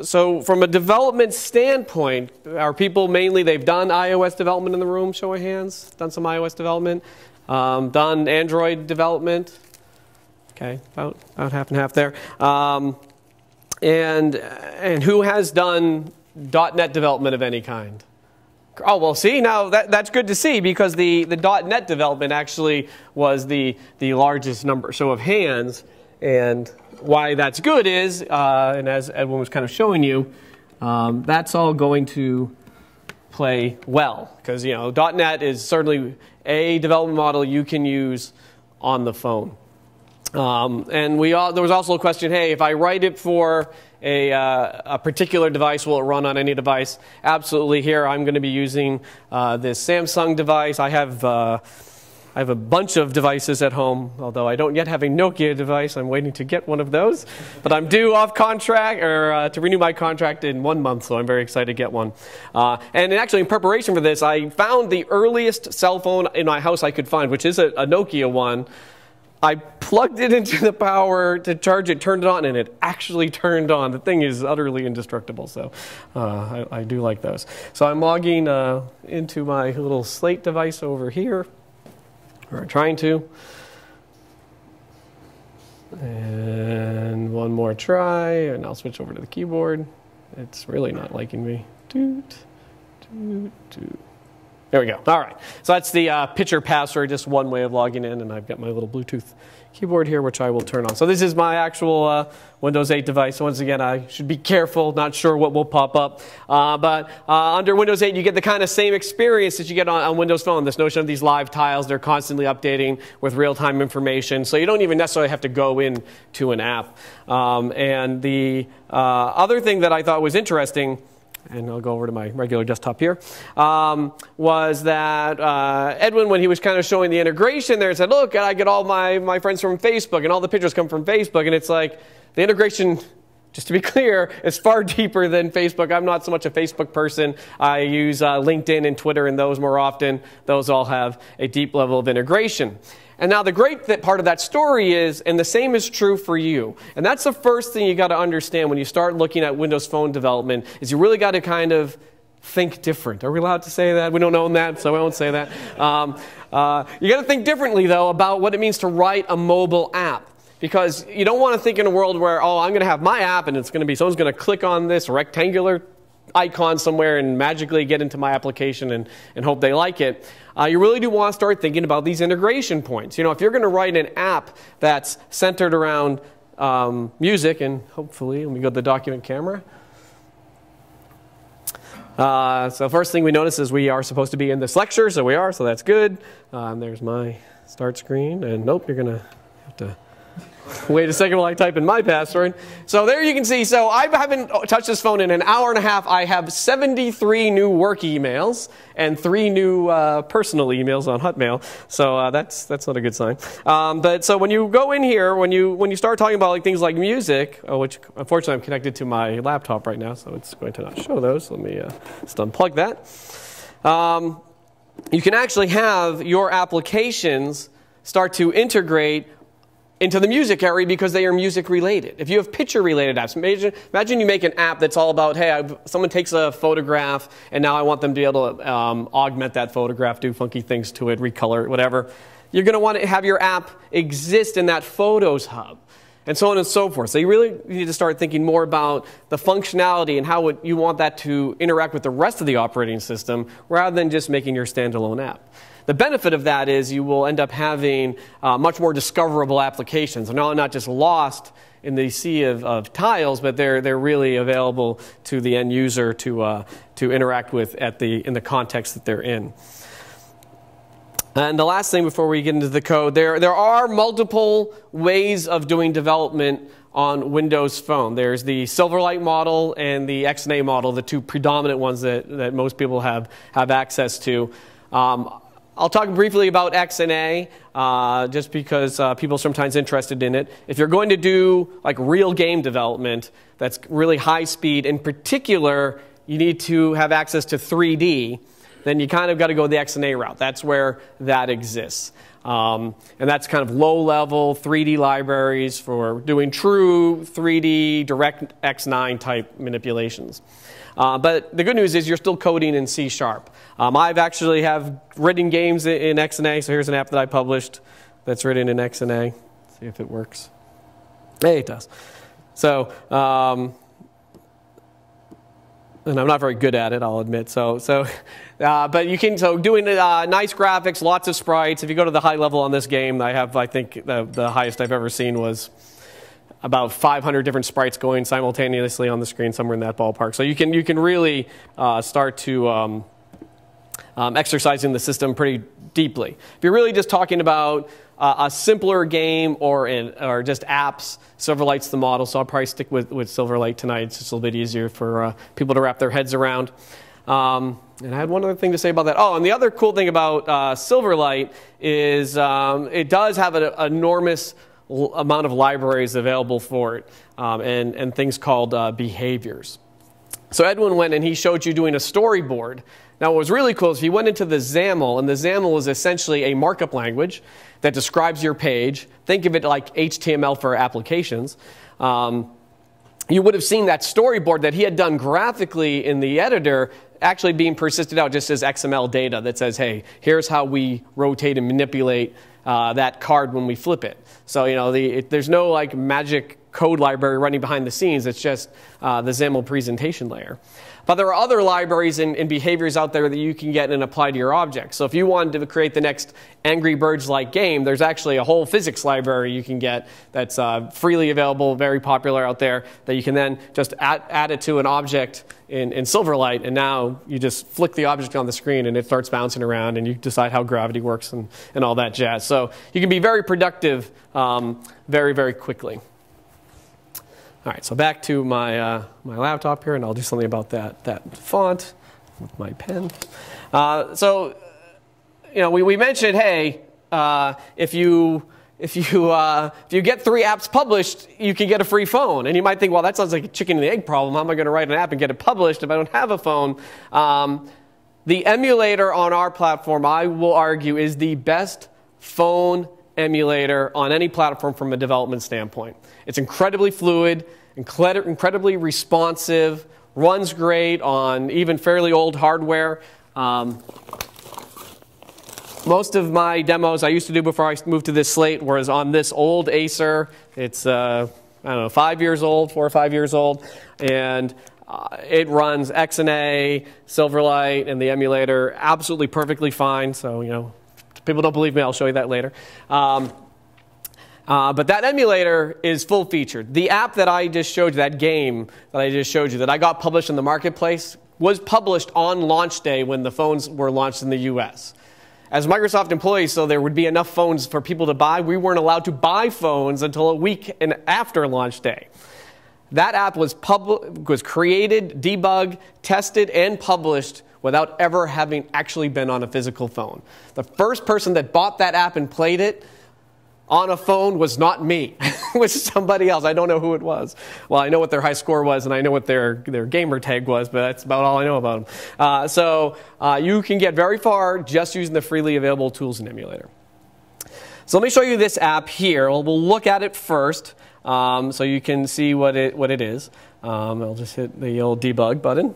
so from a development standpoint, are people mainly, they've done iOS development in the room, show of hands, done some iOS development? Done Android development. Okay, about half and half there. And who has done .NET development of any kind? Oh, well, see, now that's good to see, because the .NET development actually was the largest number, so of hands. And why that's good is, and as Edwin was kind of showing you, that's all going to play well, because .NET is certainly a development model you can use on the phone. And there was also a question, hey, if I write it for a particular device, will it run on any device? Absolutely. Here I'm going to be using this Samsung device. I have a bunch of devices at home, although I don't yet have a Nokia device. I'm waiting to get one of those. But I'm due off contract, or to renew my contract in 1 month, so I'm very excited to get one. And actually, in preparation for this, I found the earliest cell phone in my house I could find, which is a Nokia one. I plugged it into the power to charge it, turned it on, and it actually turned on. The thing is utterly indestructible, so I do like those. So I'm logging into my little Slate device over here, or trying to. And one more try, and I'll switch over to the keyboard. It's really not liking me. Doot, doot, doot. There we go. All right. So that's the picture password, just one way of logging in, and I've got my little Bluetooth keyboard here, which I will turn on. So this is my actual Windows 8 device. So once again, I should be careful, not sure what will pop up. But under Windows 8, you get the kind of same experience that you get on Windows Phone. This notion of these live tiles, they're constantly updating with real-time information. So you don't even necessarily have to go into an app. And the other thing that I thought was interesting, and I'll go over to my regular desktop here, was that Edwin, when he was kind of showing the integration there, said, look, I get all my friends from Facebook, and all the pictures come from Facebook. And it's like, the integration, just to be clear, is far deeper than Facebook. I'm not so much a Facebook person. I use LinkedIn and Twitter and those more often. Those all have a deep level of integration. And now the great part of that story is, and the same is true for you, and that's the first thing you got to understand when you start looking at Windows Phone development, is you really got to kind of think different. Are we allowed to say that? We don't own that, so I won't say that. You got to think differently, though, about what it means to write a mobile app. Because you don't want to think in a world where, oh, I'm going to have my app, and it's going to be, someone's going to click on this rectangular icon somewhere and magically get into my application and hope they like it. You really do want to start thinking about these integration points. If you're going to write an app that's centered around music, and hopefully, let me go to the document camera. So first thing we notice is we are supposed to be in this lecture, so we are, so that's good. There's my start screen, and nope, you're going to have to wait a second while I type in my password. So there you can see, so I haven't touched this phone in an hour and a half. I have 73 new work emails and 3 new personal emails on Hotmail. So that's not a good sign. But so when you go in here, when you start talking about things like music, which unfortunately I'm connected to my laptop right now, so it's going to not show those. Let me just unplug that. You can actually have your applications start to integrate into the music area because they are music related. If you have picture related apps, imagine you make an app that's all about, hey, someone takes a photograph and now I want them to be able to augment that photograph, do funky things to it, recolor it, whatever. You're going to want to have your app exist in that Photos hub, and so on and so forth. So you really need to start thinking more about the functionality and how you want that to interact with the rest of the operating system rather than just making your standalone app. The benefit of that is you will end up having much more discoverable applications. They're not just lost in the sea of tiles, but they're really available to the end user to interact with in the context that they're in. And the last thing before we get into the code, there are multiple ways of doing development on Windows Phone. There's the Silverlight model and the XNA model, the two predominant ones that most people have access to. I'll talk briefly about XNA, just because people are sometimes interested in it. If you're going to do real game development that's really high speed, in particular, you need to have access to 3D, then you kind of got to go the XNA route. That's where that exists. And that's kind of low-level 3D libraries for doing true 3D direct X9 type manipulations. But the good news is you're still coding in C#. I've actually have written games in XNA, so here's an app that I published that's written in XNA. See if it works. Hey, it does. So, and I'm not very good at it, I'll admit. But you can, doing nice graphics, lots of sprites. If you go to the high level on this game, I think the highest I've ever seen was about 500 different sprites going simultaneously on the screen, somewhere in that ballpark. So you can really start to exercising the system pretty deeply. If you're really just talking about a simpler game or just apps, Silverlight's the model, so I'll probably stick with Silverlight tonight. It's just a little bit easier for people to wrap their heads around. And I had one other thing to say about that. Oh, and the other cool thing about Silverlight is it does have an enormous amount of libraries available for it, and things called behaviors. So Edwin went and he showed you doing a storyboard. Now what was really cool is he went into the XAML, and the XAML is essentially a markup language that describes your page. Think of it like HTML for applications. You would have seen that storyboard that he had done graphically in the editor actually being persisted out just as XML data that says, hey, here's how we rotate and manipulate that card when we flip it. So there's no like magic code library running behind the scenes. It's just the XAML presentation layer. But there are other libraries and behaviors out there that you can get and apply to your objects. So if you wanted to create the next Angry Birds-like game, there's actually a whole physics library you can get that's freely available, very popular out there, that you can then just add it to an object in Silverlight, and now you just flick the object on the screen and it starts bouncing around, and you decide how gravity works and all that jazz. So you can be very productive very, very quickly. All right, so back to my laptop here, and I'll do something about that font with my pen. We mentioned, hey, if you get 3 apps published, you can get a free phone. And you might think, well, that sounds like a chicken and the egg problem. How am I going to write an app and get it published if I don't have a phone? The emulator on our platform, I will argue, is the best phone emulator on any platform from a development standpoint. It's incredibly fluid, incredibly responsive, runs great on even fairly old hardware. Most of my demos I used to do before I moved to this slate was on this old Acer. It's, I don't know, 5 years old, 4 or 5 years old. And it runs XNA, Silverlight, and the emulator absolutely perfectly fine. So, if people don't believe me, I'll show you that later. But that emulator is full-featured. The app that I just showed you, that game that I just showed you, that I got published in the marketplace, was published on launch day when the phones were launched in the US. As Microsoft employees, so there would be enough phones for people to buy, we weren't allowed to buy phones until a week after launch day. That app was created, debugged, tested, and published without ever having actually been on a physical phone. The first person that bought that app and played it on a phone was not me. It was somebody else. I don't know who it was. Well, I know what their high score was, and I know what their gamer tag was, but that's about all I know about them. You can get very far just using the freely available tools in emulator. So let me show you this app here. We'll look at it first so you can see what it is. I'll just hit the old debug button.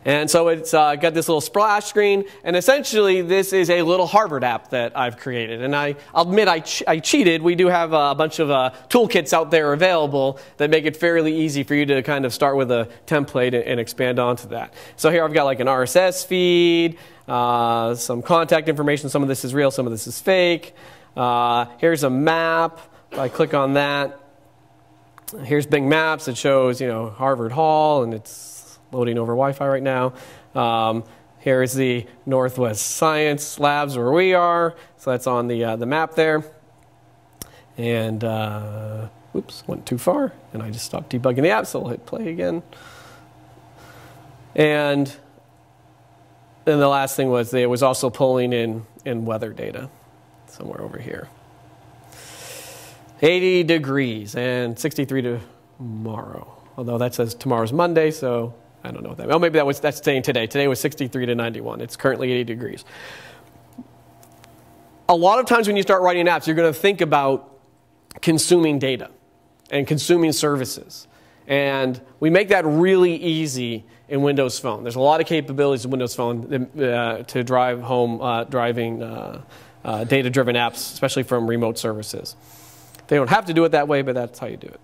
And so it's got this little splash screen, and essentially this is a little Harvard app that I've created. And I'll admit I cheated. We do have a bunch of toolkits out there available that make it fairly easy for you to kind of start with a template and expand onto that. So here I've got like an RSS feed, some contact information. Some of this is real, some of this is fake. Here's a map. If I click on that, here's Bing Maps. It shows, Harvard Hall, and it's loading over Wi-Fi right now. Here's the Northwest Science Labs where we are. So that's on the map there. And, oops, went too far. And I just stopped debugging the app, so we'll hit play again. And then the last thing was it was also pulling in weather data somewhere over here. 80 degrees and 63 tomorrow. Although that says tomorrow's Monday, so I don't know what that means. Oh, maybe that's saying today. Today was 63 to 91. It's currently 80 degrees. a lot of times when you start writing apps, you're going to think about consuming data and consuming services. And we make that really easy in Windows Phone. There's a lot of capabilities in Windows Phone to drive home driving data-driven apps, especially from remote services. They don't have to do it that way, but that's how you do it.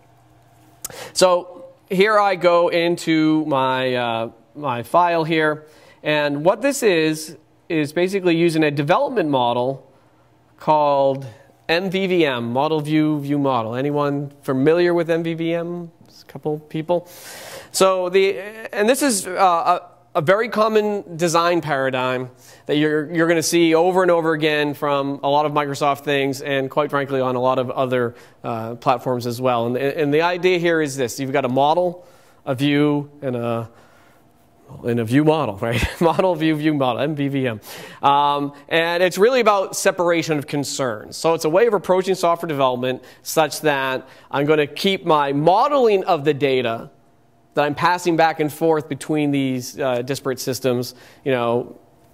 So here I go into my, my file here. And what this is basically using a development model called MVVM, Model View View Model. Anyone familiar with MVVM? Just a couple people. So and this is a very common design paradigm that you're going to see over and over again from a lot of Microsoft things, and quite frankly on a lot of other platforms as well. And the idea here is this: you've got a model, a view, and a view model, right? Model, view model, MVVM. And it's really about separation of concerns. So it's a way of approaching software development such that I'm going to keep my modeling of the data that I'm passing back and forth between these disparate systems,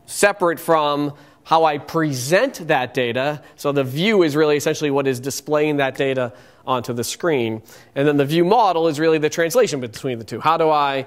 separate from how I present that data. So the view is really essentially what is displaying that data onto the screen. And then the view model is really the translation between the two. How do I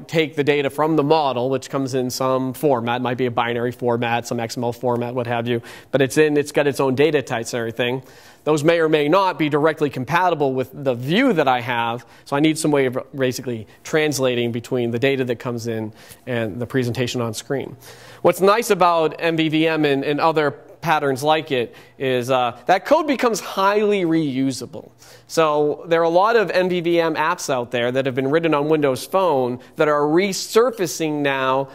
take the data from the model, which comes in some format, might be a binary format, some XML format, what have you, but it's got its own data types and everything. Those may or may not be directly compatible with the view that I have, so I need some way of basically translating between the data that comes in and the presentation on screen. What's nice about MVVM and other patterns like it is that code becomes highly reusable. So there are a lot of MVVM apps out there that have been written on Windows Phone that are resurfacing now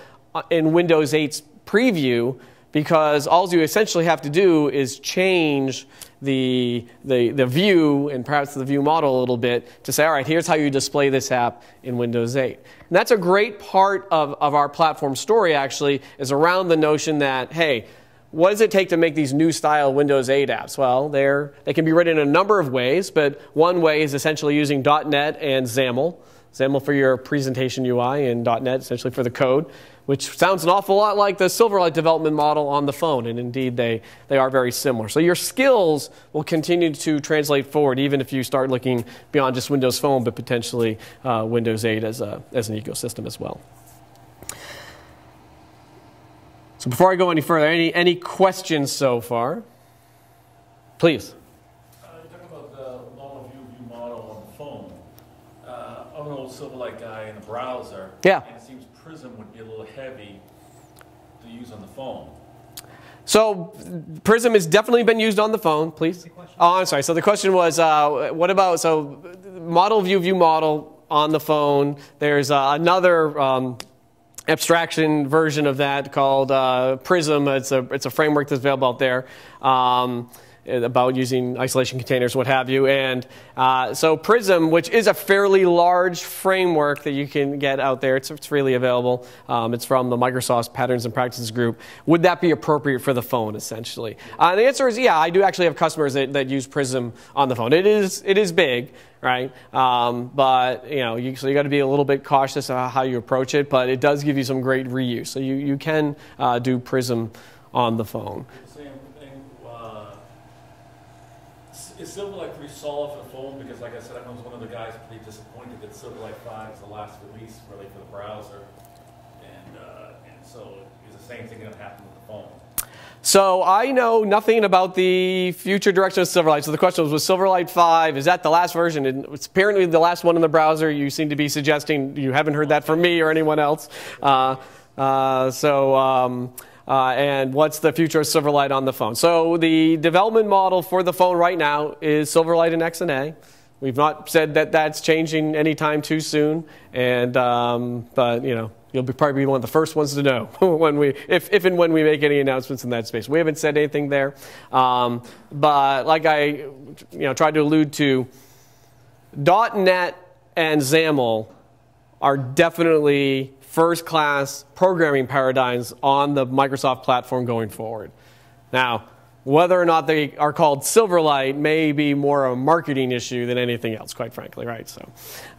in Windows 8's preview, because all you essentially have to do is change the view and perhaps the view model a little bit to say, all right, here's how you display this app in Windows 8. And that's a great part of our platform story, actually, is around the notion that, hey, what does it take to make these new style Windows 8 apps? Well, they can be written in a number of ways, but one way is essentially using .NET and XAML. XAML for your presentation UI and .NET essentially for the code, which sounds an awful lot like the Silverlight development model on the phone, and indeed they are very similar. So your skills will continue to translate forward even if you start looking beyond just Windows Phone, but potentially Windows 8 as an ecosystem as well. So before I go any further, any questions so far? Please. You're talking about the model view model on the phone. I'm an old Silverlight guy in the browser. Yeah. And it seems Prism would be a little heavy to use on the phone. So Prism has definitely been used on the phone. Please. Oh, I'm sorry. So the question was, what about model view model on the phone? There's another abstraction version of that called Prism. It's a framework that's available out there about using isolation containers, what have you. And so Prism, which is a fairly large framework that you can get out there, it's freely available. It's from the Microsoft Patterns and Practices group. Would that be appropriate for the phone, essentially? The answer is yeah. I do actually have customers that use Prism on the phone. It is big. Right, but so you got to be a little bit cautious about how you approach it. But it does give you some great reuse. So you can do Prism on the phone. Same thing. Is Silverlight pretty solid for the phone? Because, like I said, I was one of the guys pretty disappointed that Silverlight 5 is the last release really for the browser, and so is the same thing going to happen with the phone? So I know nothing about the future direction of Silverlight. So the question was Silverlight 5, is that the last version? And it's apparently the last one in the browser. You seem to be suggesting you haven't heard that from me or anyone else. And what's the future of Silverlight on the phone? So the development model for the phone right now is Silverlight and XNA. We've not said that that's changing anytime too soon. And but you'll probably be one of the first ones to know when if and when we make any announcements in that space. We haven't said anything there, but like I tried to allude to, .NET and XAML are definitely first-class programming paradigms on the Microsoft platform going forward. Now, Whether or not they are called Silverlight may be more a marketing issue than anything else, quite frankly, right? So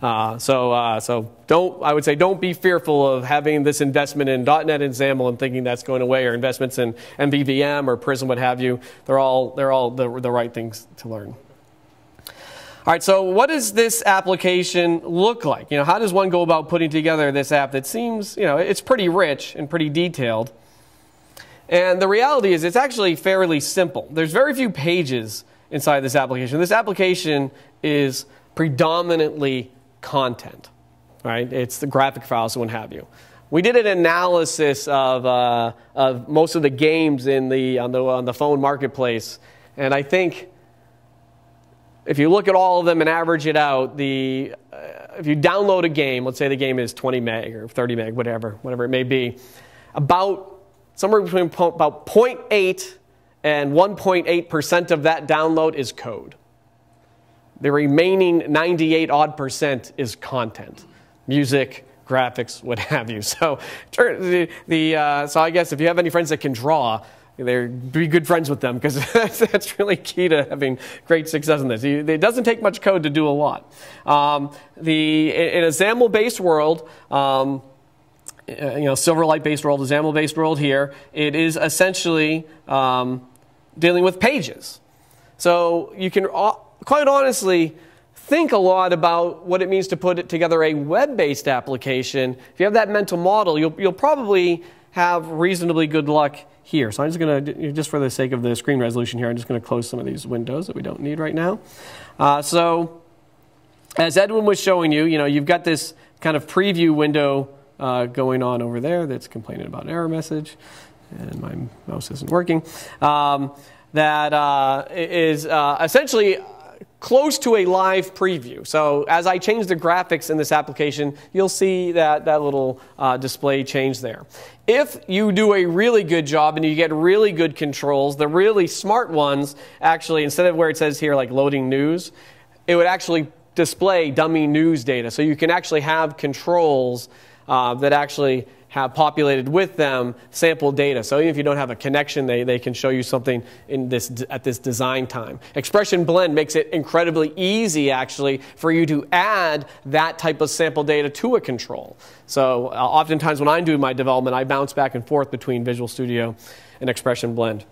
I would say don't be fearful of having this investment in .NET and XAML and thinking that's going away, or investments in MVVM or Prism, what have you. They're all the right things to learn. All right, so what does this application look like? How does one go about putting together this app that seems, it's pretty rich and pretty detailed? And the reality is it's actually fairly simple. There's very few pages inside this application. This application is predominantly content, right? It's the graphic files and what have you. We did an analysis of most of the games on the phone marketplace, and I think if you look at all of them and average it out, if you download a game, let's say the game is 20 meg or 30 meg, whatever it may be, somewhere between about 0.8 and 1.8% of that download is code. The remaining 98% is content, music, graphics, what have you. So, so I guess if you have any friends that can draw, be good friends with them, because that's really key to having great success in this. It doesn't take much code to do a lot. In a XAML-based world, Silverlight-based world, a XAML-based world here, it is essentially dealing with pages. So you can quite honestly think a lot about what it means to put together a web-based application. If you have that mental model, you'll probably have reasonably good luck here. So I'm just going to, just for the sake of the screen resolution here, I'm just going to close some of these windows that we don't need right now. So as Edwin was showing you, you've got this kind of preview window going on over there that's complaining about an error message, and my mouse isn't working. That is essentially close to a live preview. So as I change the graphics in this application, you'll see that little display change there. If you do a really good job and you get really good controls, the really smart ones actually, instead of where it says here like loading news, it would actually display dummy news data. So you can actually have controls that actually have populated with them sample data. So even if you don't have a connection, they can show you something at this design time. Expression blend makes it incredibly easy, actually, for you to add that type of sample data to a control. So oftentimes when I'm doing my development, I bounce back and forth between Visual Studio and Expression Blend.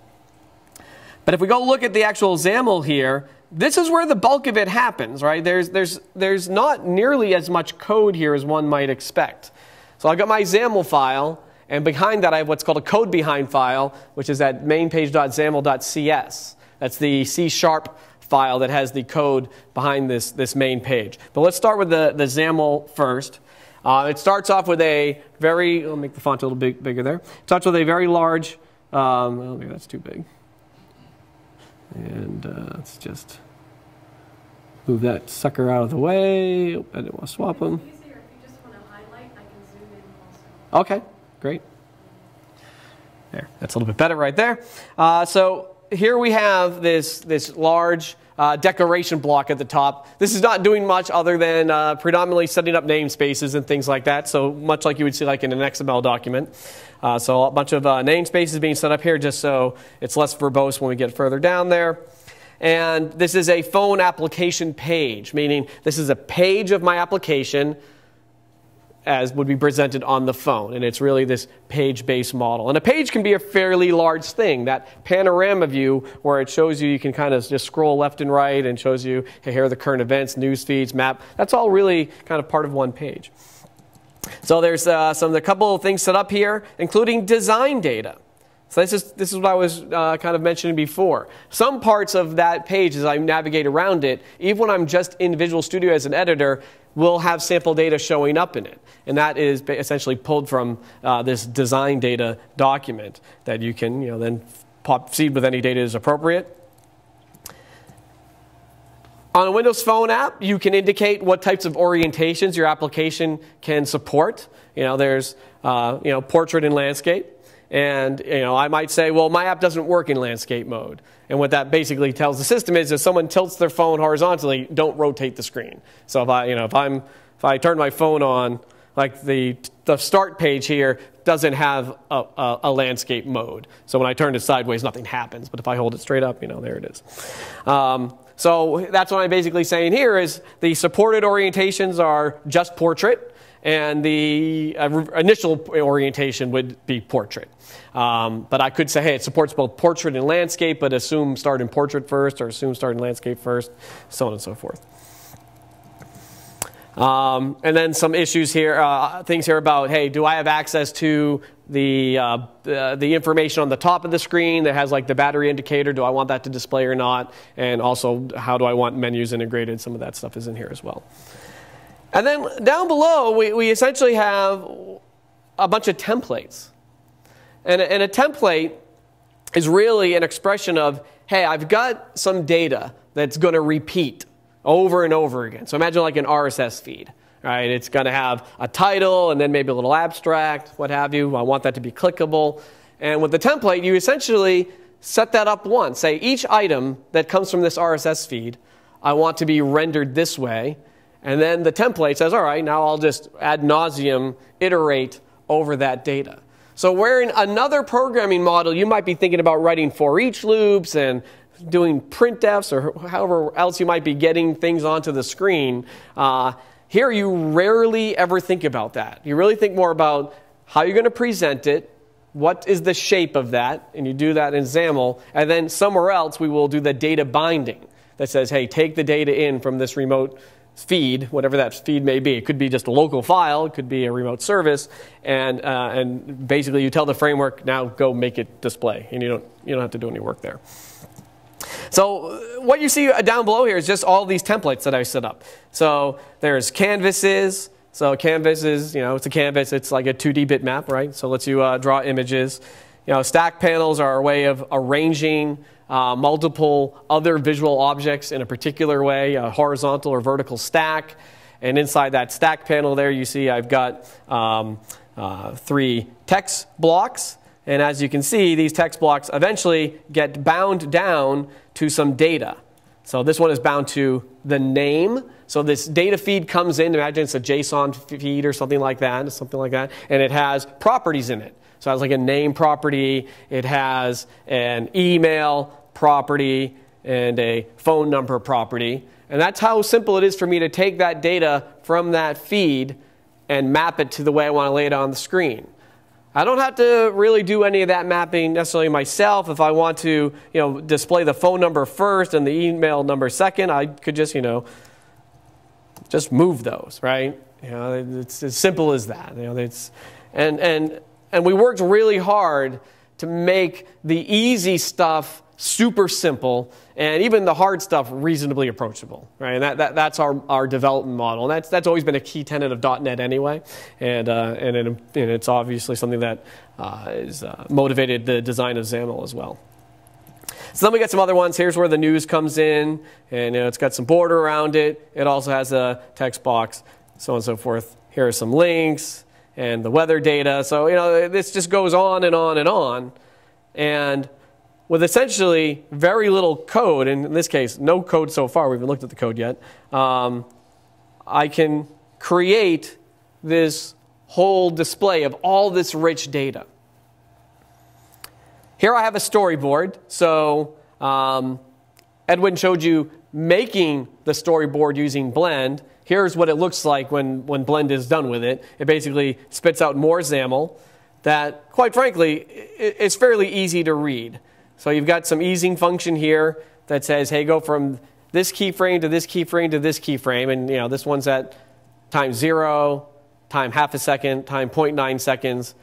But if we go look at the actual XAML here, this is where the bulk of it happens, right? There's not nearly as much code here as one might expect. So I've got my XAML file, and behind that I have what's called a code behind file, which is at mainpage.xaml.cs. That's the C# file that has the code behind this main page. But let's start with the XAML first. It starts off with a very, I'll make the font a little bit bigger there. It starts with a very large, well, maybe that's too big. And let's just move that sucker out of the way. I didn't want to swap them. Okay, great. There, that's a little bit better right there. So here we have this large decoration block at the top. This is not doing much other than predominantly setting up namespaces and things like that. So much like you would see like in an XML document. So a bunch of namespaces being set up here just so it's less verbose when we get further down there. And this is a phone application page, meaning this is a page of my application as would be presented on the phone. And it's really this page-based model. And a page can be a fairly large thing. That panorama view where it shows you can kind of just scroll left and right and shows you, hey, here are the current events, news feeds, map. That's all really kind of part of one page. So there's a couple of things set up here, including design data. So this is what I was kind of mentioning before. Some parts of that page, as I navigate around it, even when I'm just in Visual Studio as an editor, will have sample data showing up in it. And that is essentially pulled from this design data document that you can then seed with any data as appropriate. On a Windows Phone app, you can indicate what types of orientations your application can support. There's portrait and landscape. And I might say, well, my app doesn't work in landscape mode. And what that basically tells the system is if someone tilts their phone horizontally, don't rotate the screen. So if I turn my phone on, like the start page here, doesn't have a landscape mode. So when I turn it sideways, nothing happens. But if I hold it straight up, there it is. So that's what I'm basically saying here is the supported orientations are just portrait, and the initial orientation would be portrait. But I could say, hey, it supports both portrait and landscape, but assume start in portrait first, or assume start in landscape first, so on and so forth. And then some issues here, things here about, hey, do I have access to the information on the top of the screen that has like the battery indicator? Do I want that to display or not? And also, how do I want menus integrated? Some of that stuff is in here as well. And then down below, we essentially have a bunch of templates. And a template is really an expression of, hey, I've got some data that's going to repeat over and over again. So imagine like an RSS feed, right? It's going to have a title and then maybe a little abstract, what have you. I want that to be clickable. And with the template, you essentially set that up once. Say each item that comes from this RSS feed, I want to be rendered this way. And then the template says, all right, now I'll just ad nauseum iterate over that data. So where in another programming model, you might be thinking about writing for each loops and doing printfs or however else you might be getting things onto the screen, here you rarely ever think about that. You really think more about how you're going to present it, what is the shape of that, and you do that in XAML, and then somewhere else we will do the data binding that says, hey, take the data in from this remote feed, whatever that feed may be. It could be just a local file, it could be a remote service, and basically you tell the framework, now go make it display, and you don't have to do any work there. So what you see down below here is just all these templates that I set up. So there's canvases. So canvas is, it's a canvas. It's like a 2D bitmap, right? So it lets you draw images. Stack panels are a way of arranging multiple other visual objects in a particular way, a horizontal or vertical stack. And inside that stack panel there, you see I've got 3 text blocks. And as you can see, these text blocks eventually get bound down to some data. So this one is bound to the name. So this data feed comes in. Imagine it's a JSON feed or something like that, and it has properties in it. So it has like a name property. It has an email property and a phone number property. And that's how simple it is for me to take that data from that feed and map it to the way I want to lay it on the screen. I don't have to really do any of that mapping necessarily myself. If I want to, display the phone number first and the email number second, I could just, just move those, right? It's as simple as that. And we worked really hard to make the easy stuff super simple, and even the hard stuff reasonably approachable, right? And that's our development model, and that's always been a key tenet of .NET anyway, and it's obviously something that is motivated the design of XAML as well. So then we got some other ones. Here's where the news comes in, and it's got some border around it. It also has a text box, so on and so forth. Here are some links and the weather data. So this just goes on and on and on, and with essentially very little code, and in this case, no code so far, we haven't looked at the code yet, I can create this whole display of all this rich data. Here I have a storyboard. So Edwin showed you making the storyboard using Blend. Here's what it looks like when Blend is done with it. It basically spits out more XAML that, quite frankly, is fairly easy to read. So you've got some easing function here that says, hey, go from this keyframe to this keyframe to this keyframe. And this one's at time 0, time half a second, time 0.9 seconds,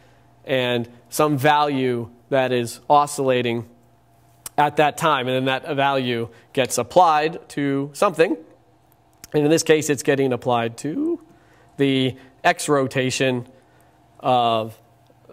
and some value that is oscillating at that time. And then that value gets applied to something. And in this case, it's getting applied to the X rotation of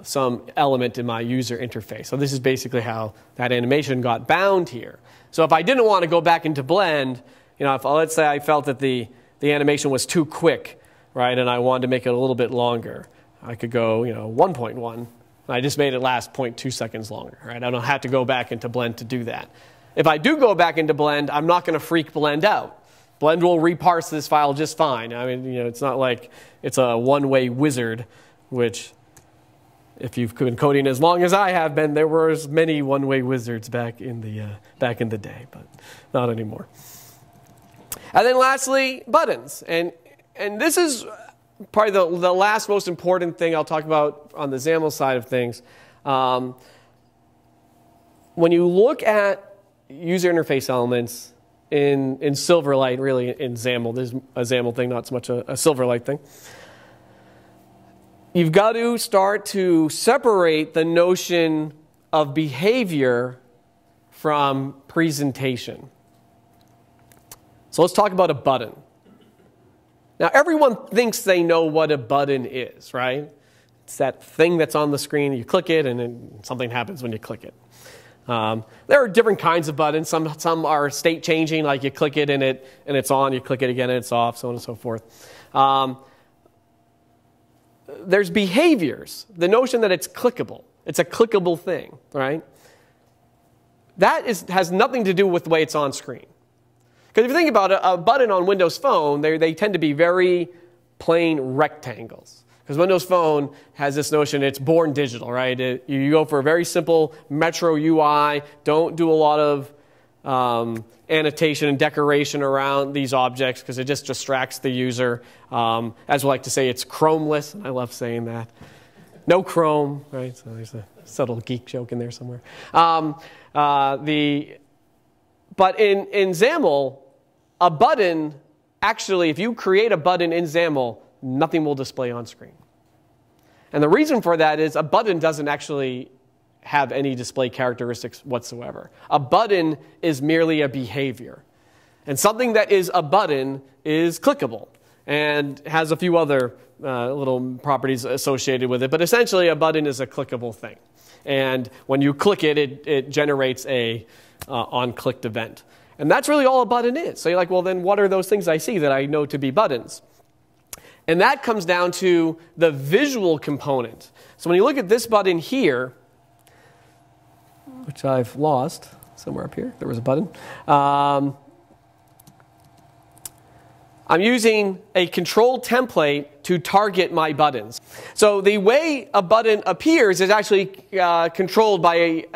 some element in my user interface. So this is basically how that animation got bound here. So if I didn't want to go back into Blend, if let's say I felt that the animation was too quick, right, and I wanted to make it a little bit longer, I could go 1.1, and I just made it last 0.2 seconds longer, right? I don't have to go back into Blend to do that. If I do go back into Blend, I'm not going to freak Blend out. Blend will reparse this file just fine. I mean, it's not like it's a one-way wizard, which if you've been coding as long as I have been, there were many one-way wizards back in the day, but not anymore. And then lastly, buttons. And this is probably the last most important thing I'll talk about on the XAML side of things. When you look at user interface elements in Silverlight, really in XAML, there's a XAML thing, not so much a Silverlight thing. You've got to start to separate the notion of behavior from presentation. So let's talk about a button. Now, everyone thinks they know what a button is, right? It's that thing that's on the screen. You click it, and then something happens when you click it. There are different kinds of buttons. Some are state changing, like you click it and it's on. You click it again and it's off, so on and so forth. There's behaviors. The notion that it's clickable. It's a clickable thing, right? That has nothing to do with the way it's on screen. Because if you think about it, a button on Windows Phone, they tend to be very plain rectangles. Because Windows Phone has this notion it's born digital, right? You go for a very simple Metro UI. Don't do a lot of annotation and decoration around these objects because it just distracts the user. As we like to say, it's chromeless. I love saying that. No Chrome, right? So there's a subtle geek joke in there somewhere. But in XAML, a button, actually, if you create a button in XAML, nothing will display on screen. And the reason for that is a button doesn't actually have any display characteristics whatsoever. A button is merely a behavior. And something that is a button is clickable and has a few other little properties associated with it. But essentially, a button is a clickable thing. And when you click it, it generates a on-clicked event. And that's really all a button is. So you're like, well, then what are those things I see that I know to be buttons? And that comes down to the visual component. So when you look at this button here, which I've lost somewhere up here, there was a button. I'm using a control template to target my buttons. So the way a button appears is actually controlled by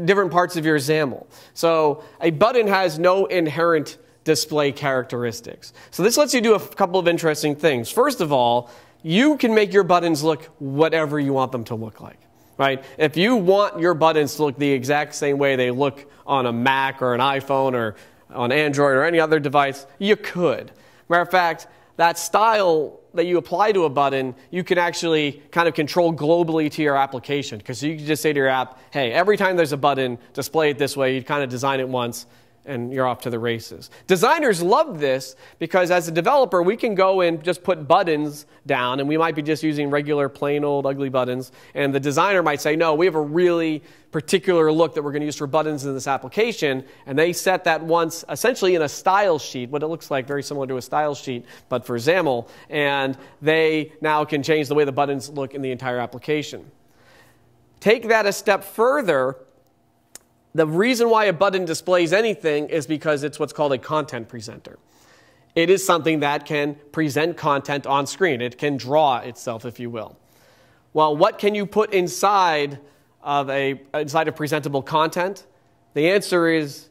different parts of your XAML. So a button has no inherent display characteristics. So this lets you do a couple of interesting things. First of all, you can make your buttons look whatever you want them to look like, right? If you want your buttons to look the exact same way they look on a Mac or an iPhone or on Android or any other device, you could. Matter of fact, that style that you apply to a button, you can actually kind of control globally to your application. Because you can just say to your app, hey, every time there's a button, display it this way. You kind of design it once, and you're off to the races. Designers love this because as a developer, we can go and just put buttons down, and we might be just using regular, plain old, ugly buttons. And the designer might say, no, we have a really particular look that we're going to use for buttons in this application. And they set that once, essentially in a style sheet, what it looks like, very similar to a style sheet, but for XAML. And they now can change the way the buttons look in the entire application. Take that a step further. The reason why a button displays anything is because it's what's called a content presenter. It is something that can present content on screen. It can draw itself, if you will. Well, what can you put inside of presentable content? The answer is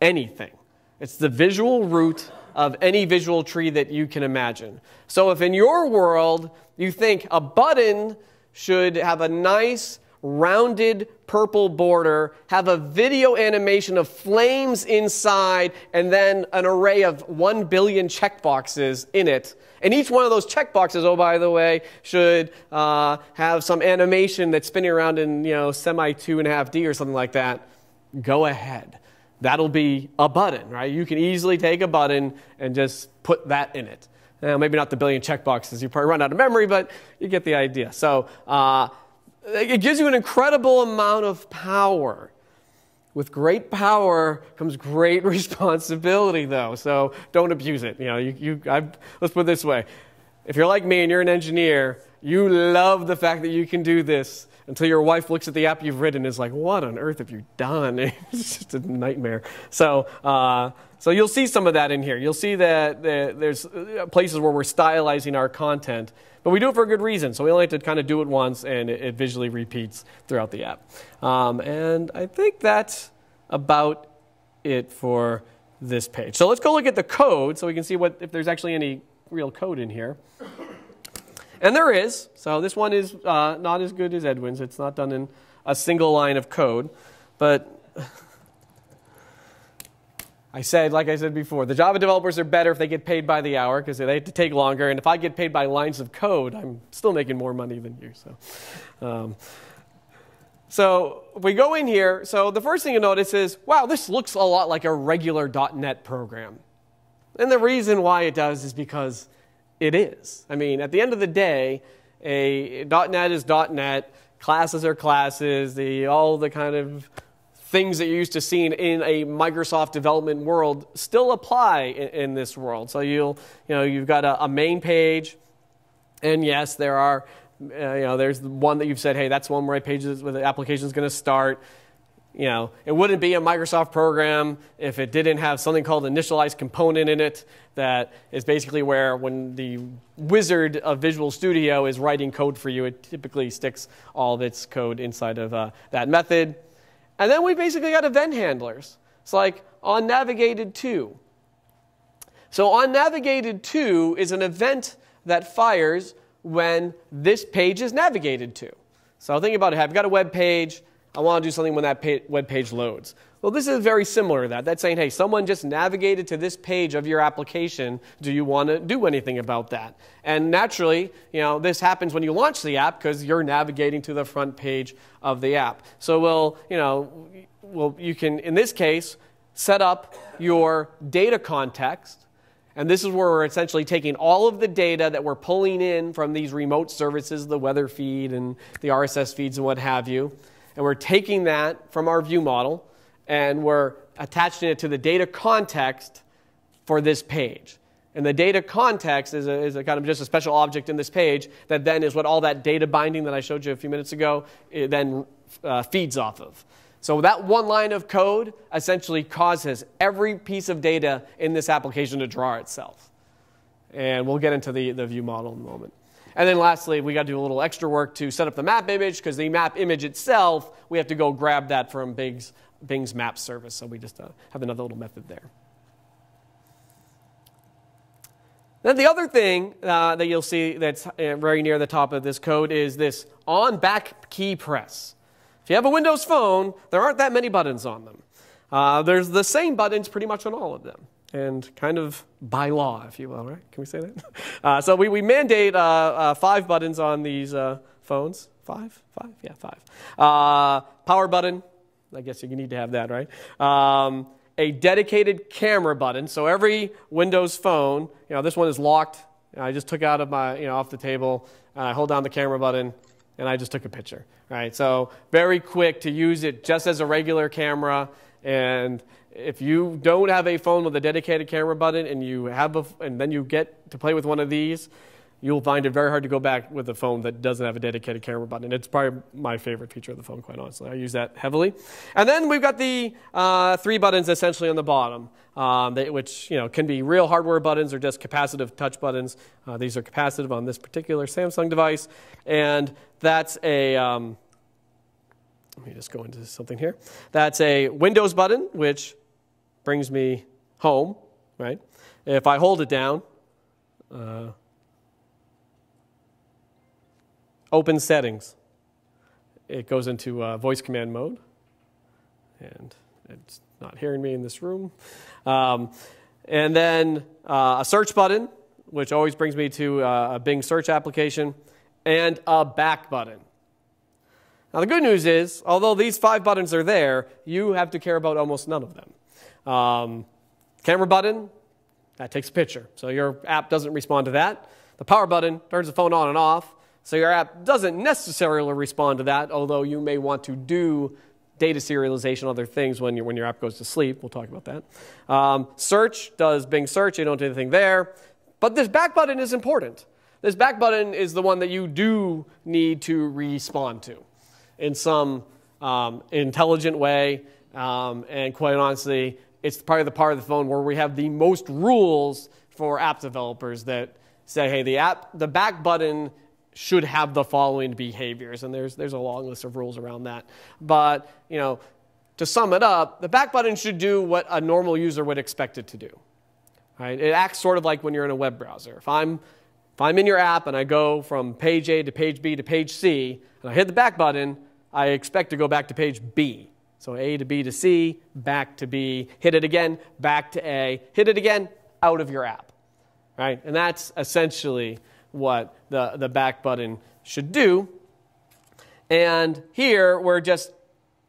anything. It's the visual root of any visual tree that you can imagine. So if in your world you think a button should have a nice rounded purple border, have a video animation of flames inside, and then an array of 1 billion checkboxes in it. And each one of those checkboxes, oh, by the way, should have some animation that's spinning around in, semi 2.5D or something like that. Go ahead. That'll be a button, right? You can easily take a button and just put that in it. Maybe not the billion checkboxes. You probably run out of memory, but you get the idea. So, it gives you an incredible amount of power. With great power comes great responsibility, though. So don't abuse it. Let's put it this way. if you're like me and you're an engineer, you love the fact that you can do this until your wife looks at the app you've written and is like, what on earth have you done? It's just a nightmare. So you'll see some of that in here. You'll see that there's places where we're stylizing our content, but we do it for a good reason. So we only have to kind of do it once, and it visually repeats throughout the app. And I think that's about it for this page. So let's go look at the code so we can see if there's actually any real code in here. And there is. So this one is not as good as Edwin's. It's not done in a single line of code. But like I said before, the Java developers are better if they get paid by the hour because they have to take longer. And if I get paid by lines of code, I'm still making more money than you. So if we go in here, so the first thing you notice is, wow, this looks a lot like a regular .NET program. And the reason why it does is because it is. I mean, at the end of the day, a .NET is .NET, classes are classes, all the kind of things that you're used to seeing in a Microsoft development world still apply in this world. So you've got a main page, and yes, there are, there's the one that you've said, hey, that's one where the application is going to start. It wouldn't be a Microsoft program if it didn't have something called initialize component in it that is basically where when the wizard of Visual Studio is writing code for you, it typically sticks all of its code inside of that method. And then we basically got event handlers. It's like on navigated to. So on navigated to is an event that fires when this page is navigated to. So think about it. I've got a web page. I want to do something when that web page loads. Well, this is very similar to that. That's saying, hey, someone just navigated to this page of your application. Do you want to do anything about that? And naturally, this happens when you launch the app because you're navigating to the front page of the app. So you can, in this case, set up your data context. And this is where we're essentially taking all of the data that we're pulling in from these remote services, the weather feed and the RSS feeds and what have you. And we're taking that from our view model, and we're attaching it to the data context for this page. And the data context is a kind of just a special object in this page that then is what all that data binding that I showed you a few minutes ago it then feeds off of. So that one line of code essentially causes every piece of data in this application to draw itself. And we'll get into the view model in a moment. And then lastly, we got to do a little extra work to set up the map image because the map image itself, we have to go grab that from Bing's map service. So we just have another little method there. Then the other thing that you'll see that's very near the top of this code is this on back key press. If you have a Windows phone, there aren't that many buttons on them. There's the same buttons pretty much on all of them. And kind of by law, if you will, right? Can we say that? So we mandate 5 buttons on these phones. 5? Yeah, 5. Power button. I guess you need to have that, right? A dedicated camera button. So every Windows phone, this one is locked. I just took it out of my, off the table. I hold down the camera button, and I just took a picture. Right? So very quick to use it just as a regular camera. And if you don't have a phone with a dedicated camera button and then you get to play with one of these, you'll find it very hard to go back with a phone that doesn't have a dedicated camera button. It's probably my favorite feature of the phone, quite honestly. I use that heavily. And then we've got the 3 buttons essentially on the bottom, which can be real hardware buttons or just capacitive touch buttons. These are capacitive on this particular Samsung device. And that's a... let me just go into something here. That's a Windows button, which brings me home, right? If I hold it down, open settings, it goes into voice command mode. And it's not hearing me in this room. And then a search button, which always brings me to a Bing search application, and a back button. Now, the good news is, although these 5 buttons are there, you have to care about almost none of them. Camera button, that takes a picture. So your app doesn't respond to that. The power button turns the phone on and off. So your app doesn't necessarily respond to that, although you may want to do data serialization, other things when your app goes to sleep. We'll talk about that. Search does Bing search. You don't do anything there. But this back button is important This back button is the one that you do need to respond to in some intelligent way. And quite honestly, it's probably the part of the phone where we have the most rules for app developers that say, hey, the back button should have the following behaviors. And there's a long list of rules around that. But, you know, to sum it up, the back button should do what a normal user would expect it to do. Right? It acts sort of like when you're in a web browser. If I'm in your app and I go from page A to page B to page C, and I hit the back button, I expect to go back to page B. So A to B to C, back to B, hit it again, back to A, hit it again, out of your app. Right? And that's essentially what the back button should do. And here we're just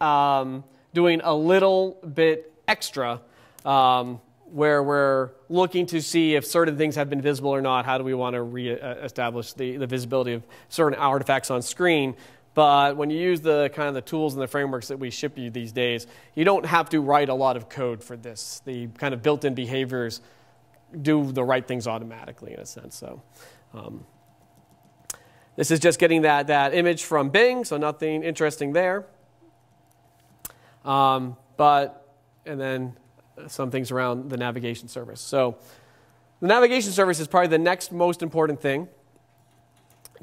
doing a little bit extra where we're looking to see if certain things have been visible or not. How do we want to re-establish the visibility of certain artifacts on screen? But when you use the kind of the tools and the frameworks that we ship you these days, you don't have to write a lot of code for this. The kind of built-in behaviors do the right things automatically in a sense. So this is just getting that image from Bing, so nothing interesting there. And then some things around the navigation service. So the navigation service is probably the next most important thing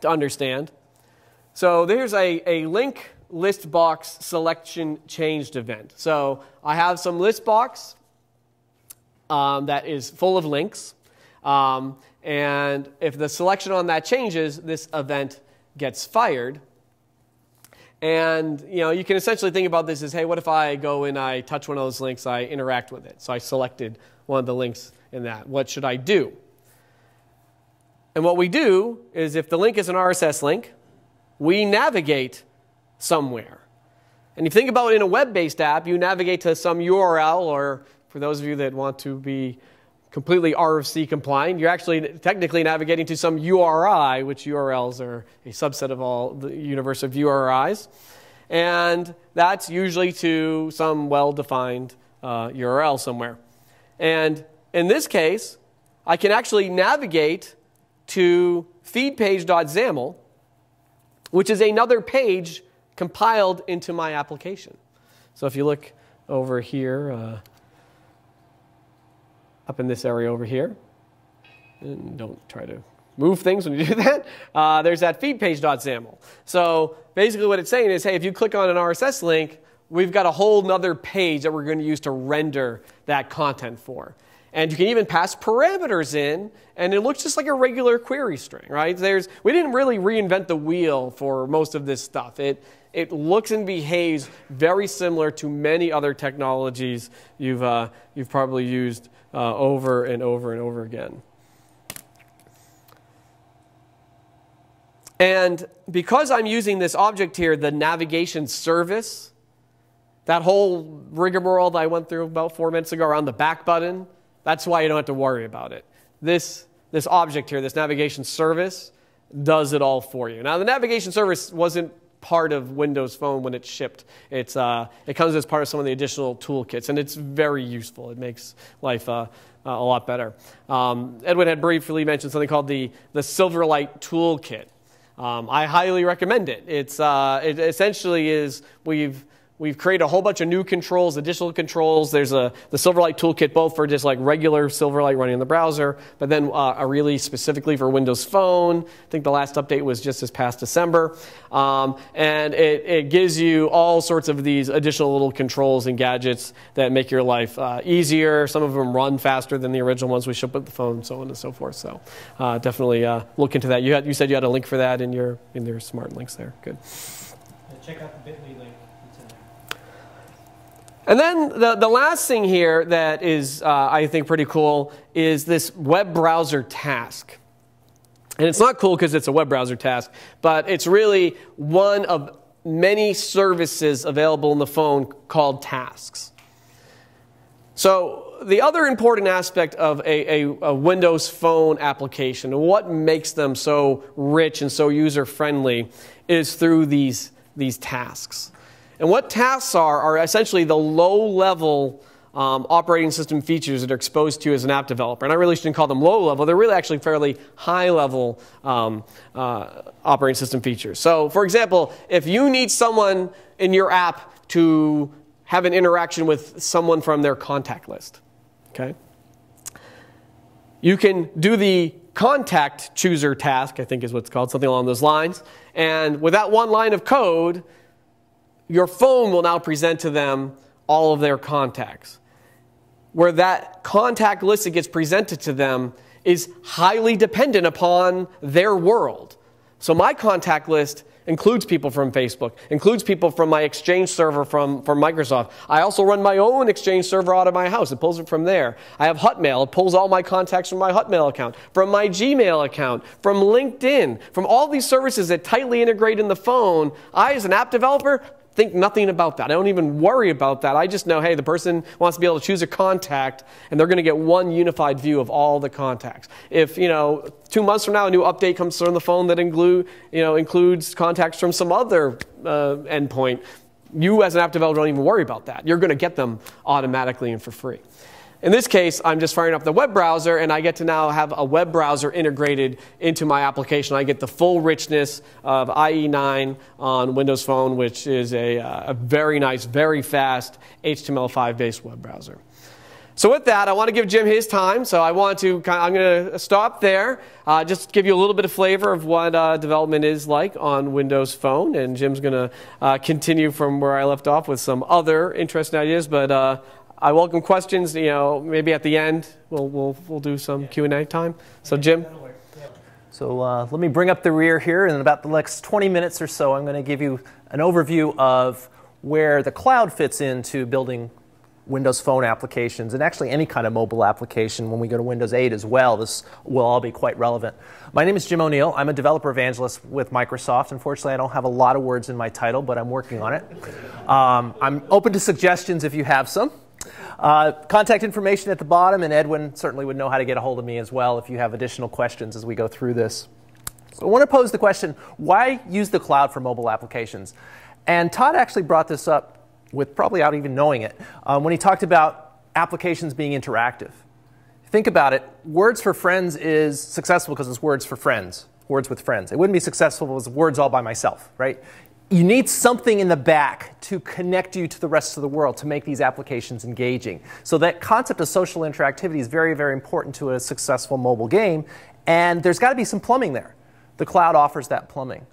to understand. So there's a link list box selection changed event. So I have some list box that is full of links. And if the selection on that changes, this event gets fired. And you can essentially think about this as, hey, what if I go and I touch one of those links, I interact with it. So I selected one of the links in that. What should I do? And what we do is if the link is an RSS link, we navigate somewhere. And if you think about it in a web-based app, you navigate to some URL, or for those of you that want to be completely RFC compliant, you're actually technically navigating to some URI, which URLs are a subset of all the universe of URIs. And that's usually to some well-defined URL somewhere. And in this case, I can actually navigate to feedpage.xaml, which is another page compiled into my application. So if you look over here, up in this area over here, and don't try to move things when you do that, there's that feedpage.xaml. So basically what it's saying is, hey, if you click on an RSS link, we've got a whole nother page that we're going to use to render that content for. And you can even pass parameters in, and it looks just like a regular query string, right? We didn't really reinvent the wheel for most of this stuff. It looks and behaves very similar to many other technologies you've probably used over and over and over again. And because I'm using this object here, the navigation service, that whole rigmarole that I went through about 4 minutes ago around the back button, that's why you don't have to worry about it. This object here, this navigation service, does it all for you. Now, the navigation service wasn't part of Windows Phone when it shipped. It comes as part of some of the additional toolkits, and it's very useful. It makes life a lot better. Edwin had briefly mentioned something called the Silverlight toolkit. I highly recommend it. It essentially is We've created a whole bunch of new controls, additional controls. There's the Silverlight toolkit, both for just like regular Silverlight running in the browser, but then a release specifically for Windows Phone. I think the last update was just this past December. And it gives you all sorts of these additional little controls and gadgets that make your life easier. Some of them run faster than the original ones we ship with the phone, so on and so forth. So definitely look into that. You said you had a link for that in your smart links there. Good. Check out the bit.ly link. And then the last thing here that is, I think, pretty cool is this web browser task. And it's not cool because it's a web browser task, but it's really one of many services available in the phone called tasks. So the other important aspect of a Windows Phone application, and what makes them so rich and so user-friendly, is through these tasks. And what tasks are essentially the low-level operating system features that are exposed to you as an app developer. And I really shouldn't call them low level. They're really actually fairly high level operating system features. So for example, if you need someone in your app to have an interaction with someone from their contact list, okay? You can do the contact chooser task, I think is what it's called, something along those lines. And with that one line of code, your phone will now present to them all of their contacts. Where that contact list that gets presented to them is highly dependent upon their world. So my contact list includes people from Facebook, includes people from my Exchange server from Microsoft. I also run my own Exchange server out of my house. It pulls it from there. I have Hotmail. It pulls all my contacts from my Hotmail account, from my Gmail account, from LinkedIn, from all these services that tightly integrate in the phone. I, as an app developer, think nothing about that. I don't even worry about that. I just know, hey, the person wants to be able to choose a contact, and they're going to get one unified view of all the contacts. If, 2 months from now, a new update comes from the phone that includes contacts from some other endpoint, you as an app developer don't even worry about that. You're going to get them automatically and for free. In this case, I'm just firing up the web browser, and I get to now have a web browser integrated into my application. I get the full richness of IE9 on Windows Phone, which is a very nice, very fast HTML5-based web browser. So with that, I want to give Jim his time. So I'm going to stop there, just give you a little bit of flavor of what development is like on Windows Phone. And Jim's going to continue from where I left off with some other interesting ideas. But I welcome questions. Maybe at the end we'll do some Q&A time. So Jim. So let me bring up the rear here. In about the next 20 minutes or so, I'm going to give you an overview of where the cloud fits into building Windows Phone applications, and actually any kind of mobile application. When we go to Windows 8 as well, this will all be quite relevant. My name is Jim O'Neill. I'm a developer evangelist with Microsoft. Unfortunately, I don't have a lot of words in my title, but I'm working on it. I'm open to suggestions if you have some. Contact information at the bottom, and Edwin certainly would know how to get a hold of me as well if you have additional questions as we go through this. So I want to pose the question, why use the cloud for mobile applications? And Todd actually brought this up with probably without even knowing it, when he talked about applications being interactive. Think about it. Words for Friends is successful because it's words for friends, words with friends. It wouldn't be successful if it was words all by myself, right? You need something in the back to connect you to the rest of the world to make these applications engaging. So that concept of social interactivity is very, very important to a successful mobile game, and there's got to be some plumbing there. The cloud offers that plumbing.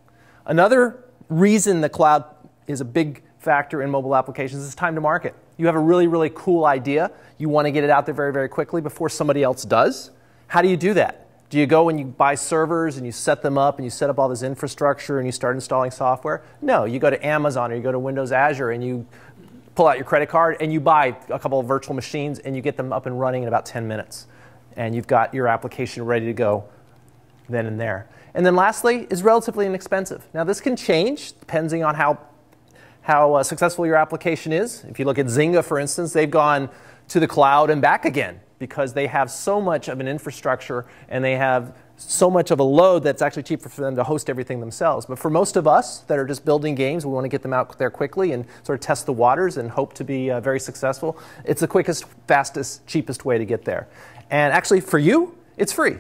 Another reason the cloud is a big factor in mobile applications is time to market. You have a really, really cool idea. You want to get it out there very, very quickly before somebody else does. How do you do that? Do you go and you buy servers and you set them up and you set up all this infrastructure and you start installing software? No, you go to Amazon or you go to Windows Azure and you pull out your credit card and you buy a couple of virtual machines and you get them up and running in about 10 minutes. And you've got your application ready to go then and there. And then lastly, is relatively inexpensive. Now this can change depending on how successful your application is. If you look at Zynga, for instance, they've gone to the cloud and back again because they have so much of an infrastructure and they have so much of a load that's actually cheaper for them to host everything themselves. But for most of us that are just building games, we want to get them out there quickly and sort of test the waters and hope to be very successful. It's the quickest, fastest, cheapest way to get there. And actually for you, it's free.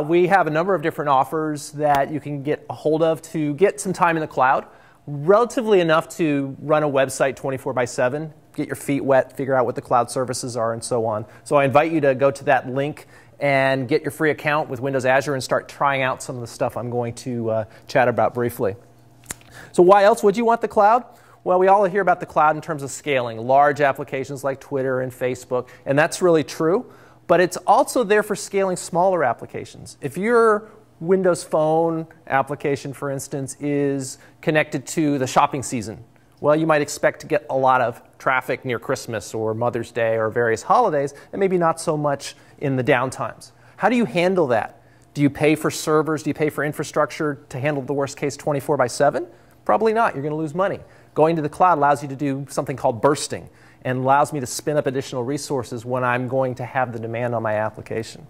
We have a number of different offers that you can get a hold of to get some time in the cloud. Relatively enough to run a website 24/7, get your feet wet, figure out what the cloud services are, and so on. So I invite you to go to that link and get your free account with Windows Azure and start trying out some of the stuff I'm going to chat about briefly. So why else would you want the cloud? Well, we all hear about the cloud in terms of scaling, large applications like Twitter and Facebook, and that's really true. But it's also there for scaling smaller applications. If your Windows Phone application, for instance, is connected to the shopping season, well, you might expect to get a lot of traffic near Christmas or Mother's Day or various holidays, and maybe not so much in the downtimes. How do you handle that? Do you pay for servers? Do you pay for infrastructure to handle the worst case 24/7? Probably not. You're going to lose money. Going to the cloud allows you to do something called bursting and allows me to spin up additional resources when I'm going to have the demand on my application.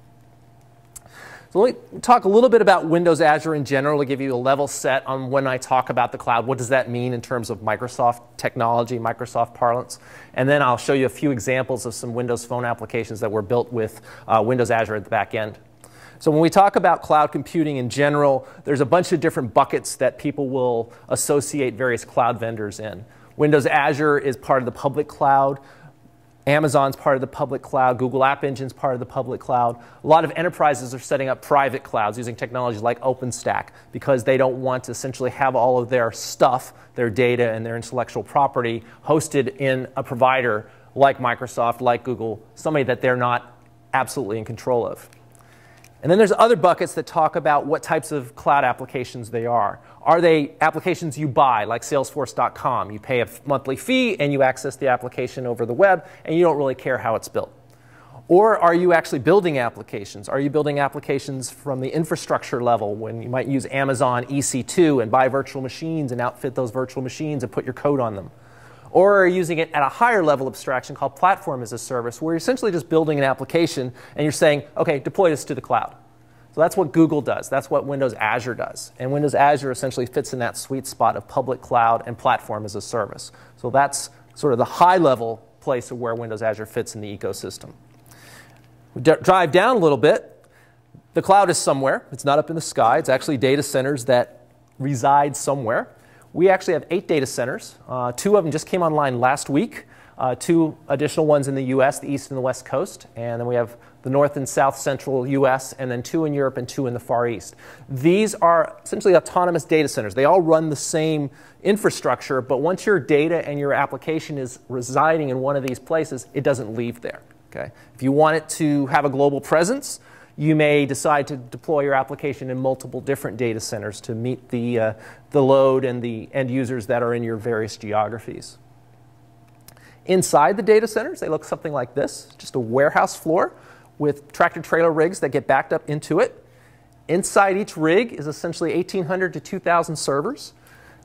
So let me talk a little bit about Windows Azure in general to give you a level set on when I talk about the cloud. What does that mean in terms of Microsoft technology, Microsoft parlance? And then I'll show you a few examples of some Windows Phone applications that were built with Windows Azure at the back end. So when we talk about cloud computing in general, there's a bunch of different buckets that people will associate various cloud vendors in. Windows Azure is part of the public cloud. Amazon's part of the public cloud. Google App Engine's part of the public cloud. A lot of enterprises are setting up private clouds using technologies like OpenStack because they don't want to essentially have all of their stuff, their data, and their intellectual property hosted in a provider like Microsoft, like Google, somebody that they're not absolutely in control of. And then there's other buckets that talk about what types of cloud applications they are. Are they applications you buy, like Salesforce.com? You pay a monthly fee and you access the application over the web and you don't really care how it's built. Or are you actually building applications? Are you building applications from the infrastructure level when you might use Amazon EC2 and buy virtual machines and outfit those virtual machines and put your code on them? Or are you using it at a higher level abstraction called platform as a service, where you're essentially just building an application and you're saying, OK, deploy this to the cloud. So that's what Google does. That's what Windows Azure does. And Windows Azure essentially fits in that sweet spot of public cloud and platform as a service. So that's sort of the high-level place of where Windows Azure fits in the ecosystem. We drive down a little bit. The cloud is somewhere. It's not up in the sky. It's actually data centers that reside somewhere. We actually have 8 data centers. 2 of them just came online last week. 2 additional ones in the US, the East and the West Coast. And then we have the North and South Central US, and then 2 in Europe and 2 in the Far East. These are essentially autonomous data centers. They all run the same infrastructure, but once your data and your application is residing in one of these places, it doesn't leave there. Okay? If you want it to have a global presence, you may decide to deploy your application in multiple different data centers to meet the load and the end users that are in your various geographies. Inside the data centers, they look something like this, just a warehouse floor with tractor-trailer rigs that get backed up into it. Inside each rig is essentially 1,800 to 2,000 servers.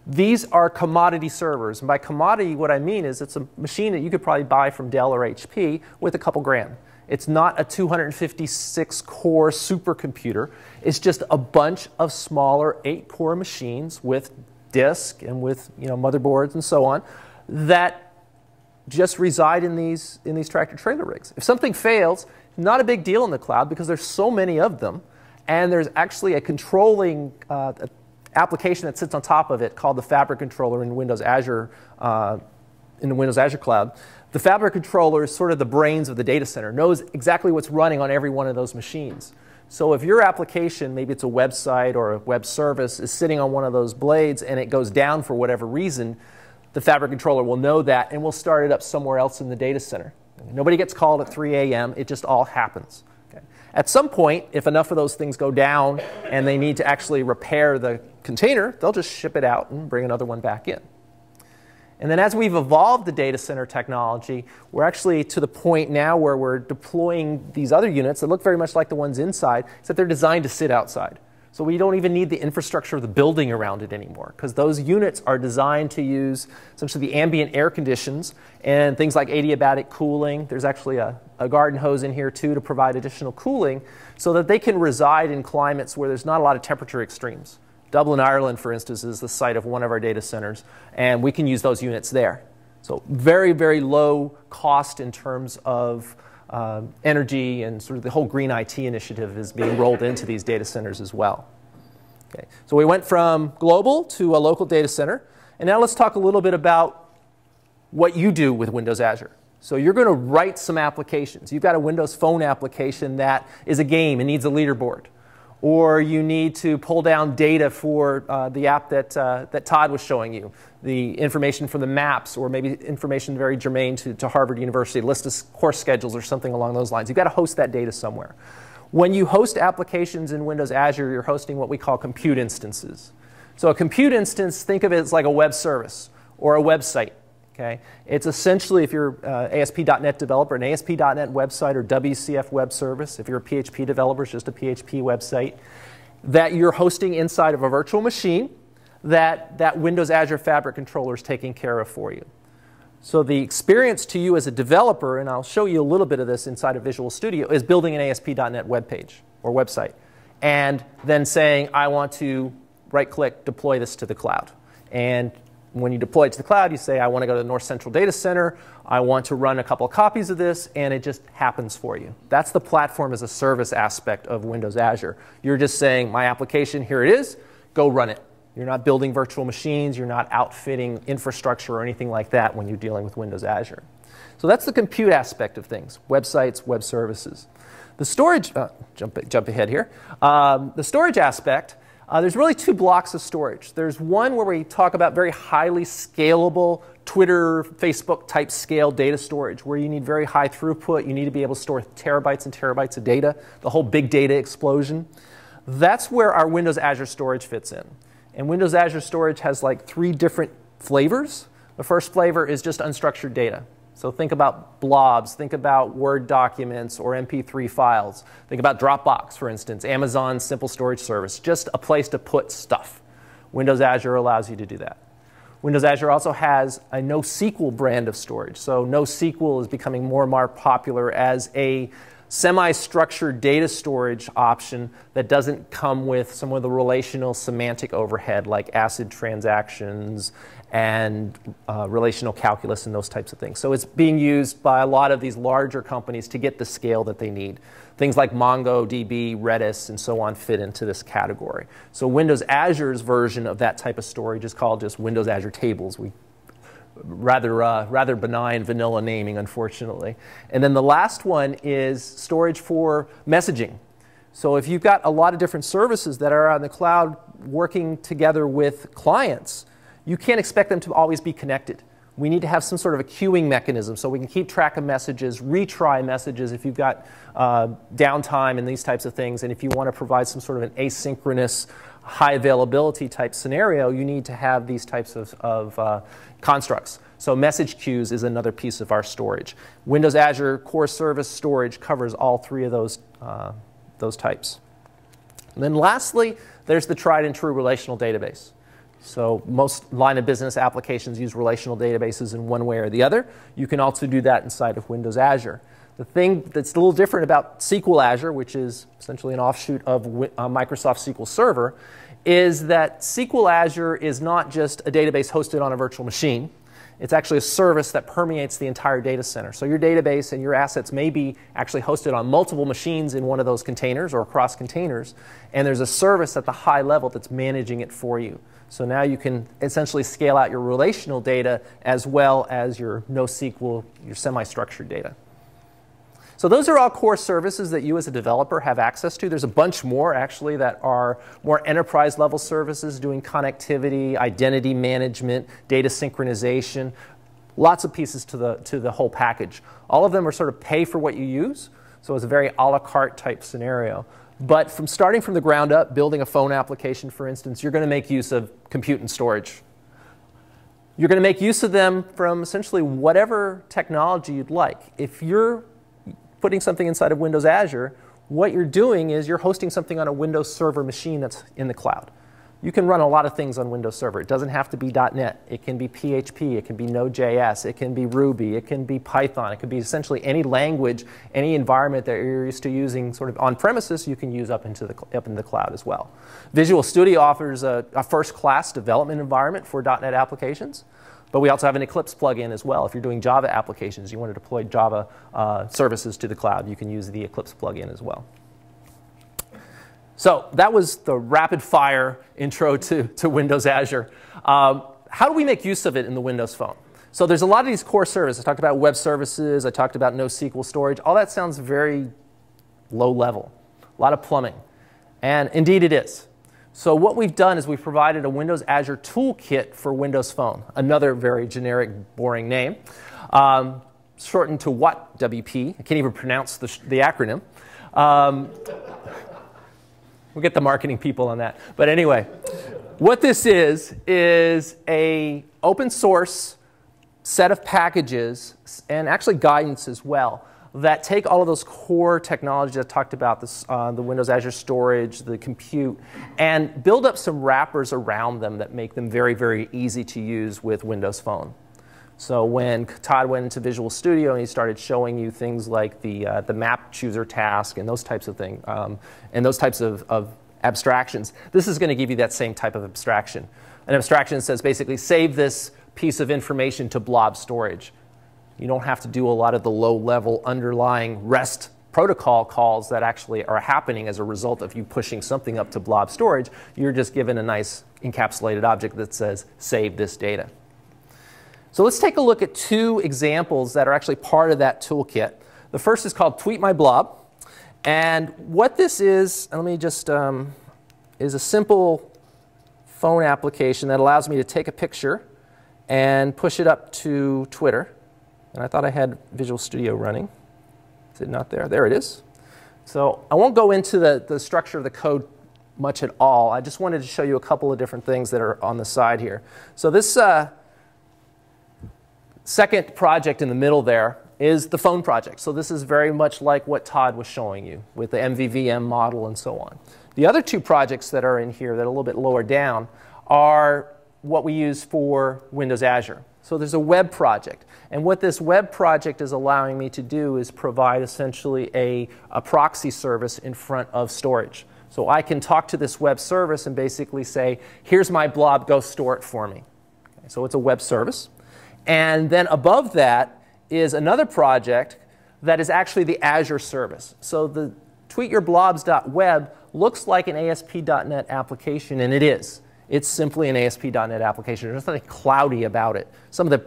These are commodity servers. And by commodity, what I mean is it's a machine that you could probably buy from Dell or HP with a couple grand. It's not a 256-core supercomputer. It's just a bunch of smaller 8-core machines with disk and with motherboards and so on that just reside in these tractor-trailer rigs. If something fails, not a big deal in the cloud because there's so many of them, and there's actually a controlling application that sits on top of it called the Fabric Controller in Windows Azure, in the Windows Azure cloud. The Fabric Controller is sort of the brains of the data center, knows exactly what's running on every one of those machines. So if your application, maybe it's a website or a web service, is sitting on one of those blades and it goes down for whatever reason, the Fabric Controller will know that and will start it up somewhere else in the data center. Nobody gets called at 3 a.m. It just all happens. Okay. At some point, if enough of those things go down and they need to actually repair the container, they'll just ship it out and bring another one back in. And then as we've evolved the data center technology, we're actually to the point now where we're deploying these other units that look very much like the ones inside, except they're designed to sit outside. So we don't even need the infrastructure of the building around it anymore, because those units are designed to use essentially the ambient air conditions and things like adiabatic cooling. There's actually a garden hose in here too to provide additional cooling so that they can reside in climates where there's not a lot of temperature extremes. Dublin, Ireland, for instance, is the site of one of our data centers, and we can use those units there. So very, very low cost in terms of energy, and sort of the whole green IT initiative is being rolled into these data centers as well. Okay. So we went from global to a local data center, and now let's talk a little bit about what you do with Windows Azure. So you're going to write some applications. You've got a Windows Phone application that is a game and needs a leaderboard. Or you need to pull down data for the app that Todd was showing you, the information from the maps, or maybe information very germane to Harvard University, a list of course schedules or something along those lines. You've got to host that data somewhere. When you host applications in Windows Azure, you're hosting what we call compute instances. So a compute instance, think of it as like a web service or a website. Okay? It's essentially, if you're an ASP.NET developer, an ASP.NET website or WCF web service. If you're a PHP developer, it's just a PHP website that you're hosting inside of a virtual machine that Windows Azure Fabric Controller is taking care of for you. So the experience to you as a developer, and I'll show you a little bit of this inside of Visual Studio, is building an ASP.NET web page or website. and then saying, I want to right-click, deploy this to the cloud. And when you deploy it to the cloud, you say, I want to go to the North Central Data Center. I want to run a couple of copies of this, and it just happens for you. That's the platform as a service aspect of Windows Azure. You're just saying, my application, here it is, go run it. You're not building virtual machines. You're not outfitting infrastructure or anything like that when you're dealing with Windows Azure. So that's the compute aspect of things, websites, web services. The storage, jump ahead here. The storage aspect, there's really two blocks of storage. There's one where we talk about very highly scalable Twitter, Facebook type scale data storage, where you need very high throughput. You need to be able to store terabytes and terabytes of data, the whole big data explosion. That's where our Windows Azure storage fits in. And Windows Azure storage has like 3 different flavors. The first flavor is just unstructured data. So think about blobs, think about Word documents or MP3 files. Think about Dropbox, for instance, Amazon's simple storage service, just a place to put stuff. Windows Azure allows you to do that. Windows Azure also has a NoSQL brand of storage. So NoSQL is becoming more and more popular as a semi-structured data storage option that doesn't come with some of the relational semantic overhead like ACID transactions and relational calculus and those types of things. So it's being used by a lot of these larger companies to get the scale that they need. Things like MongoDB, Redis, and so on fit into this category. So Windows Azure's version of that type of storage is called just Windows Azure Tables. Rather benign vanilla naming, unfortunately. And then the last one is storage for messaging. So if you've got a lot of different services that are on the cloud working together with clients, you can't expect them to always be connected. We need to have some sort of a queuing mechanism so we can keep track of messages, retry messages if you've got downtime and these types of things. And if you want to provide some sort of an asynchronous, high availability type scenario, you need to have these types of constructs. So message queues is another piece of our storage. Windows Azure Core Service Storage covers all 3 of those types. And then lastly, there's the tried and true relational database. So most line of business applications use relational databases in one way or the other. You can also do that inside of Windows Azure. The thing that's a little different about SQL Azure, which is essentially an offshoot of Microsoft SQL Server, is that SQL Azure is not just a database hosted on a virtual machine. It's actually a service that permeates the entire data center. So your database and your assets may be actually hosted on multiple machines in one of those containers or across containers, and there's a service at the high level that's managing it for you. So now you can essentially scale out your relational data as well as your NoSQL, your semi-structured data. So those are all core services that you as a developer have access to. There's a bunch more, actually, that are more enterprise-level services doing connectivity, identity management, data synchronization, lots of pieces to the whole package. All of them are sort of pay for what you use, so it's a very a la carte type scenario. But starting from the ground up, building a phone application, for instance, you're going to make use of compute and storage. You're going to make use of them from essentially whatever technology you'd like. If you're putting something inside of Windows Azure, what you're doing is you're hosting something on a Windows Server machine that's in the cloud. You can run a lot of things on Windows Server. It doesn't have to be .NET. It can be PHP. It can be Node.js. It can be Ruby. It can be Python. It could be essentially any language, any environment that you're used to using sort of on premises, you can use up into the cloud as well. Visual Studio offers a first-class development environment for .NET applications. But we also have an Eclipse plugin as well. If you're doing Java applications, you want to deploy Java services to the cloud, you can use the Eclipse plugin as well. So that was the rapid-fire intro to Windows Azure. How do we make use of it in the Windows Phone? So there's a lot of these core services. I talked about web services. I talked about NoSQL storage. All that sounds very low level, a lot of plumbing. And indeed it is. So what we've done is we've provided a Windows Azure toolkit for Windows Phone, another very generic, boring name, shortened to WHAT, WP. I can't even pronounce the acronym. We'll get the marketing people on that. But anyway, what this is a open source set of packages and actually guidance as well that take all of those core technologies I talked about, the Windows Azure storage, the compute, and build up some wrappers around them that make them very, very easy to use with Windows Phone. So when Todd went into Visual Studio and he started showing you things like the map chooser task and those types of things, and those types of abstractions, this is going to give you that same type of abstraction. An abstraction says basically save this piece of information to blob storage. You don't have to do a lot of the low-level underlying REST protocol calls that actually are happening as a result of you pushing something up to blob storage. You're just given a nice encapsulated object that says save this data. So let's take a look at two examples that are actually part of that toolkit. The first is called Tweet My Blob. And what this is, and let me just, is a simple phone application that allows me to take a picture and push it up to Twitter. And I thought I had Visual Studio running. Is it not there? There it is. So I won't go into the structure of the code much at all. I just wanted to show you a couple of different things that are on the side here. So this second project in the middle there is the phone project. So this is very much like what Todd was showing you with the MVVM model and so on. The other two projects that are in here that are a little bit lower down are what we use for Windows Azure. So there's a web project. And what this web project is allowing me to do is provide essentially a proxy service in front of storage. So I can talk to this web service and basically say, here's my blob, go store it for me. Okay, so it's a web service. And then above that is another project that is actually the Azure service. So the tweetyourblobs.web looks like an ASP.NET application, and it is. It's simply an ASP.NET application. There's nothing cloudy about it. Some of the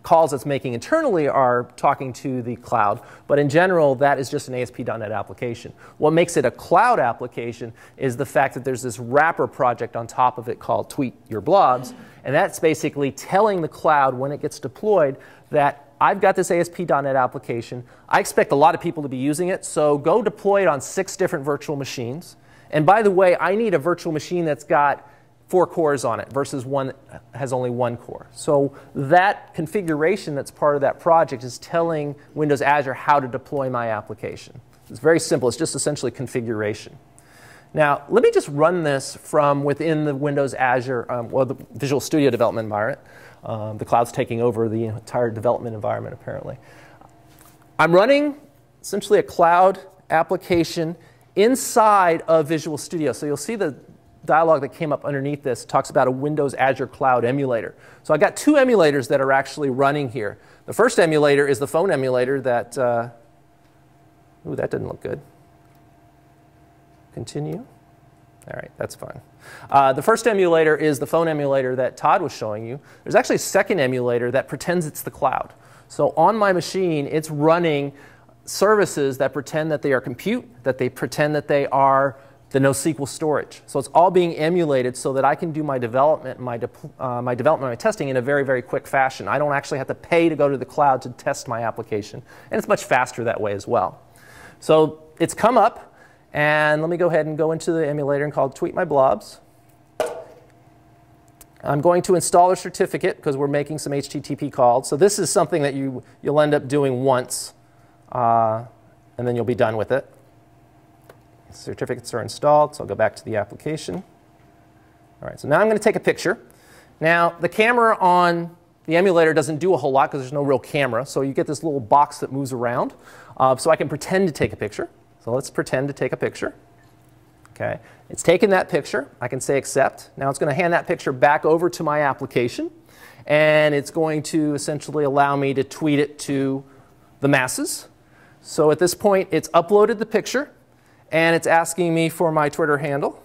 calls it's making internally are talking to the cloud, but in general, that is just an ASP.NET application. What makes it a cloud application is the fact that there's this wrapper project on top of it called Tweet Your Blobs, and that's basically telling the cloud when it gets deployed that I've got this ASP.NET application. I expect a lot of people to be using it, so go deploy it on 6 different virtual machines. And by the way, I need a virtual machine that's got 4 cores on it versus one that has only 1 core. So that configuration that's part of that project is telling Windows Azure how to deploy my application. It's very simple. It's just essentially configuration. Now, let me just run this from within the Windows Azure, well, the Visual Studio development environment. The cloud's taking over the entire development environment, apparently. I'm running essentially a cloud application inside of Visual Studio. So you'll see the dialog that came up underneath this talks about a Windows Azure Cloud emulator. So I've got 2 emulators that are actually running here. The first emulator is the phone emulator that, ooh, that didn't look good. Continue. All right, that's fine. The first emulator is the phone emulator that Todd was showing you. There's actually a second emulator that pretends it's the cloud. So on my machine, it's running services that pretend that they are compute, that they pretend that they are the NoSQL storage. So it's all being emulated so that I can do my development, my testing in a very, very quick fashion. I don't actually have to pay to go to the cloud to test my application. And it's much faster that way as well. So it's come up. And let me go ahead and go into the emulator and call it Tweet My Blobs. I'm going to install a certificate because we're making some HTTP calls. So this is something that you'll end up doing once, and then you'll be done with it. Certificates are installed, so I'll go back to the application. All right, so now I'm going to take a picture. Now, the camera on the emulator doesn't do a whole lot because there's no real camera. So you get this little box that moves around. So I can pretend to take a picture. So let's pretend to take a picture. Okay, it's taken that picture. I can say accept. Now it's going to hand that picture back over to my application. And it's going to essentially allow me to tweet it to the masses. So at this point, it's uploaded the picture. And it's asking me for my Twitter handle.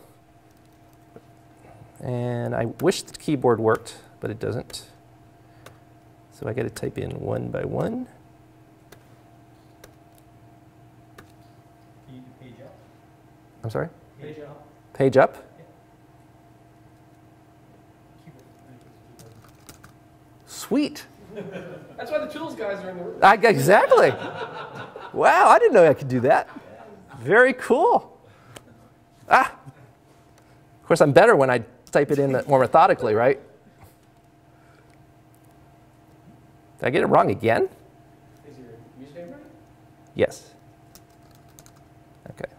And I wish the keyboard worked, but it doesn't. So I got to type in 1 by 1. Page up. I'm sorry? Page up. Page up. Sweet. That's why the tools guys are in the room. Exactly. Wow, I didn't know I could do that. Very cool. Ah. Of course, I'm better when I type it in more methodically, right? Did I get it wrong again? Is your username right? Yes. Okay.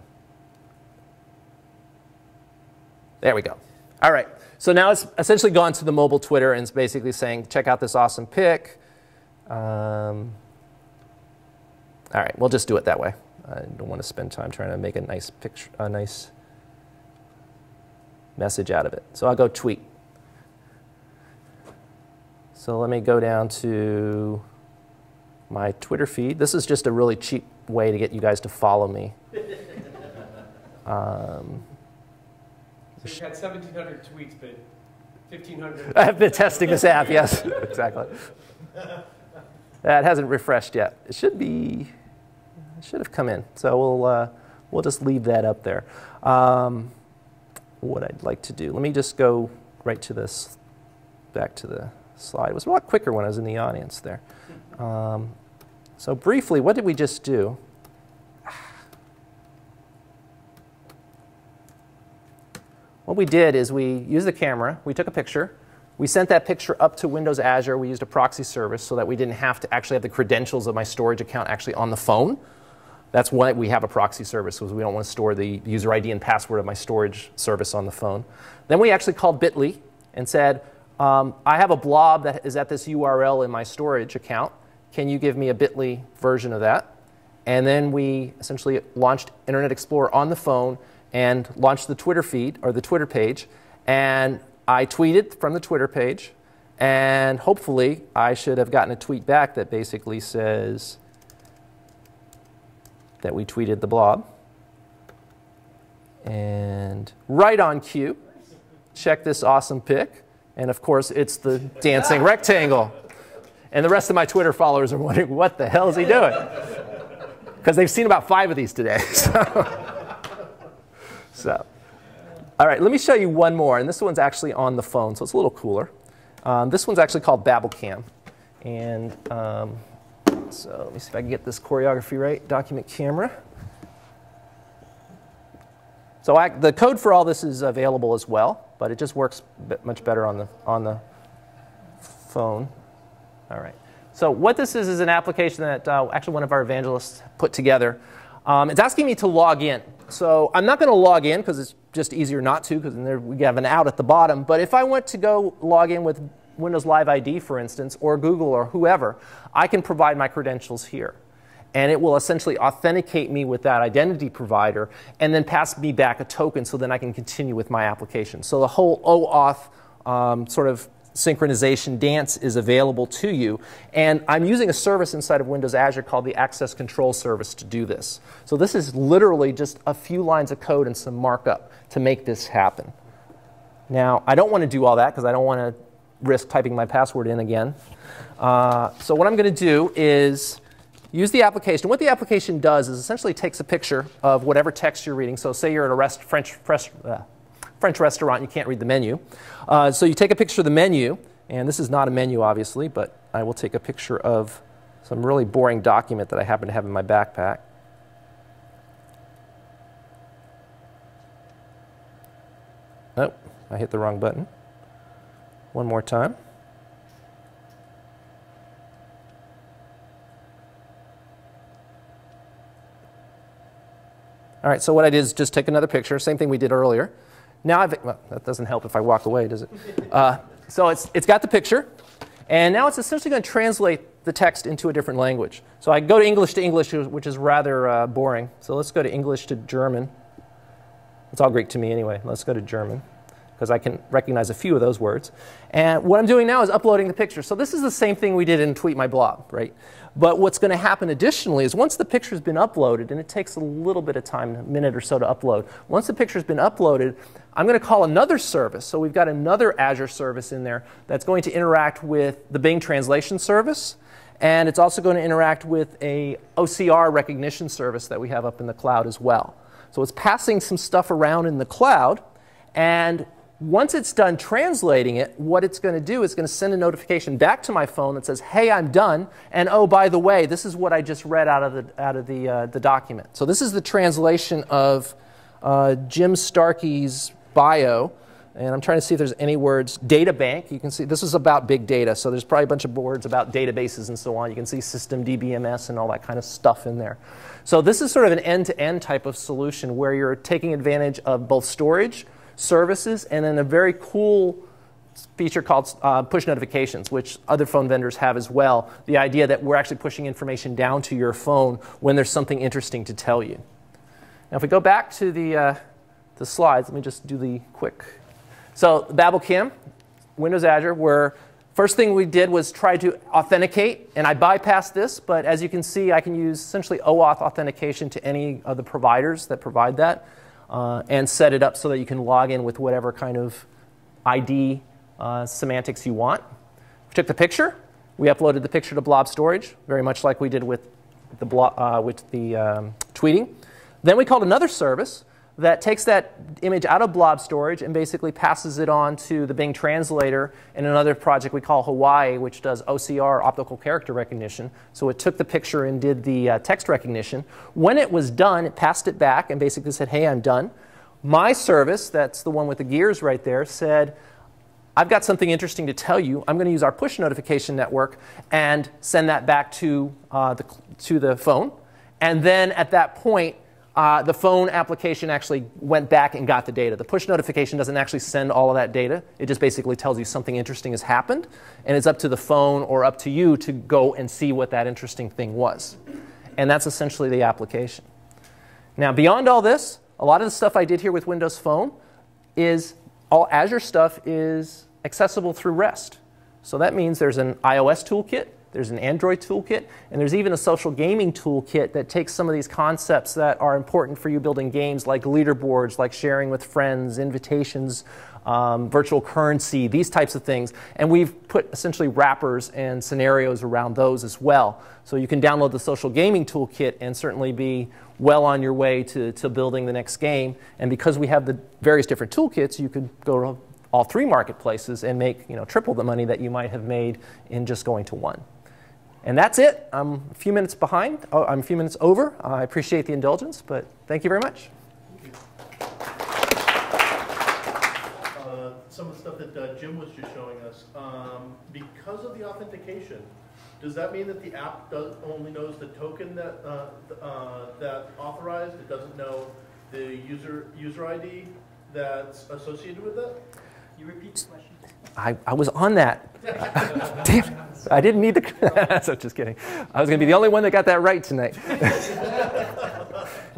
There we go. All right. So now it's essentially gone to the mobile Twitter and it's basically saying, check out this awesome pic. All right, we'll just do it that way. I don't want to spend time trying to make a nice picture, a nice message out of it. So I'll go tweet. So let me go down to my Twitter feed. This is just a really cheap way to get you guys to follow me. So you've had 1,700 tweets, but 1,500. I've been testing this app, yes, exactly. That hasn't refreshed yet. It should be, it should have come in. So we'll just leave that up there. What I'd like to do, let me just go right to this, back to the slide. It was a lot quicker when I was in the audience there. So briefly, what did we just do? What we did is we used the camera, we took a picture, we sent that picture up to Windows Azure, we used a proxy service so that we didn't have to actually have the credentials of my storage account actually on the phone. That's why we have a proxy service, because we don't want to store the user ID and password of my storage service on the phone. Then we actually called Bitly and said, I have a blob that is at this URL in my storage account. Can you give me a Bitly version of that? And then we essentially launched Internet Explorer on the phone and launched the Twitter feed, or the Twitter page. And I tweeted from the Twitter page. And hopefully, I should have gotten a tweet back that basically says that we tweeted the blob. And right on cue, check this awesome pic. And of course, it's the dancing rectangle. And the rest of my Twitter followers are wondering, what the hell is he doing? Because they've seen about 5 of these today. So, all right, let me show you one more. And this one's actually on the phone, so it's a little cooler. This one's actually called BabbleCam. And so let me see if I can get this choreography right. Document camera. So the code for all this is available as well, but it just works much better on the phone. All right. So what this is an application that actually one of our evangelists put together. It's asking me to log in. So I'm not going to log in because it's just easier not to, because we have an out at the bottom. But if I want to go log in with Windows Live ID, for instance, or Google or whoever, I can provide my credentials here. And it will essentially authenticate me with that identity provider and then pass me back a token so then I can continue with my application. So the whole OAuth sort of synchronization dance is available to you. And I'm using a service inside of Windows Azure called the Access Control Service to do this. So this is literally just a few lines of code and some markup to make this happen. Now, I don't want to do all that because I don't want to risk typing my password in again. So what I'm going to do is use the application. What the application does is essentially takes a picture of whatever text you're reading. So say you're at a French restaurant and you can't read the menu. So you take a picture of the menu, and this is not a menu, obviously, but I will take a picture of some really boring document that I happen to have in my backpack. Oh, I hit the wrong button. One more time. All right, so what I did is just take another picture, same thing we did earlier. Now well, that doesn't help if I walk away, does it? So it's got the picture, and now it's essentially going to translate the text into a different language. So I go to English, which is rather boring. So let's go to English to German. It's all Greek to me anyway. Let's go to German, because I can recognize a few of those words. And what I'm doing now is uploading the picture. So this is the same thing we did in Tweet My Blob, right? But what's going to happen additionally is once the picture's been uploaded, and it takes a little bit of time, a minute or so to upload. Once the picture's been uploaded, I'm going to call another service. So we've got another Azure service in there that's going to interact with the Bing translation service. And it's also going to interact with a OCR recognition service that we have up in the cloud as well. So it's passing some stuff around in the cloud. And once it's done translating it, what it's going to do is going to send a notification back to my phone that says, hey, I'm done. And oh, by the way, this is what I just read out of the document. So this is the translation of Jim Starkey's bio. And I'm trying to see if there's any words. Data bank. You can see this is about big data. So there's probably a bunch of words about databases and so on. You can see system DBMS and all that kind of stuff in there. So this is sort of an end-to-end type of solution where you're taking advantage of both storage, services, and then a very cool feature called push notifications, which other phone vendors have as well. The idea that we're actually pushing information down to your phone when there's something interesting to tell you. Now, if we go back to the slides, let me just do the quick. So BabbleCam, Windows Azure, where first thing we did was try to authenticate, and I bypassed this, but as you can see, I can use essentially OAuth authentication to any of the providers that provide that, and set it up so that you can log in with whatever kind of ID semantics you want. We took the picture. We uploaded the picture to blob storage, very much like we did with the tweeting. Then we called another service that takes that image out of blob storage and basically passes it on to the Bing translator in another project we call Hawaii, which does OCR, optical character recognition. So it took the picture and did the text recognition. When it was done, it passed it back and basically said, hey, I'm done. My service, that's the one with the gears right there, said, I've got something interesting to tell you. I'm going to use our push notification network and send that back to the phone. And then at that point, the phone application actually went back and got the data. The push notification doesn't actually send all of that data. It just basically tells you something interesting has happened. And it's up to the phone or up to you to go and see what that interesting thing was. And that's essentially the application. Now, beyond all this, a lot of the stuff I did here with Windows Phone is all Azure stuff is accessible through REST. So that means there's an iOS toolkit, there's an Android toolkit, and there's even a social gaming toolkit that takes some of these concepts that are important for you building games like leaderboards, like sharing with friends, invitations, virtual currency, these types of things. And we've put essentially wrappers and scenarios around those as well. So you can download the social gaming toolkit and certainly be well on your way to building the next game. And because we have the various different toolkits, you could go to all three marketplaces and make triple the money that you might have made in just going to one. And that's it. I'm a few minutes behind. Oh, I'm a few minutes over. I appreciate the indulgence, but thank you very much. Some of the stuff that Jim was just showing us, because of the authentication, does that mean that the app only knows the token that authorized? It doesn't know the user ID that's associated with it? You repeat the question? I was on that. Damn, I didn't need the. So just kidding. I was going to be the only one that got that right tonight.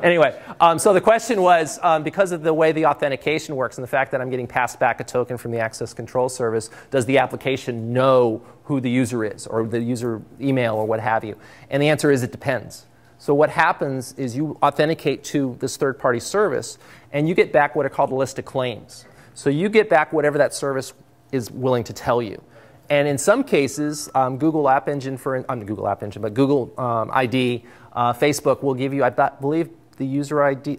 Anyway, so the question was, because of the way the authentication works and the fact that I'm getting passed back a token from the access control service, does the application know who the user is or the user email or what have you? And the answer is it depends. So what happens is you authenticate to this third-party service, and you get back what are called a list of claims. So you get back whatever that service is willing to tell you. And in some cases, Google App Engine, Google App Engine, but Google ID, Facebook will give you, I believe, the user ID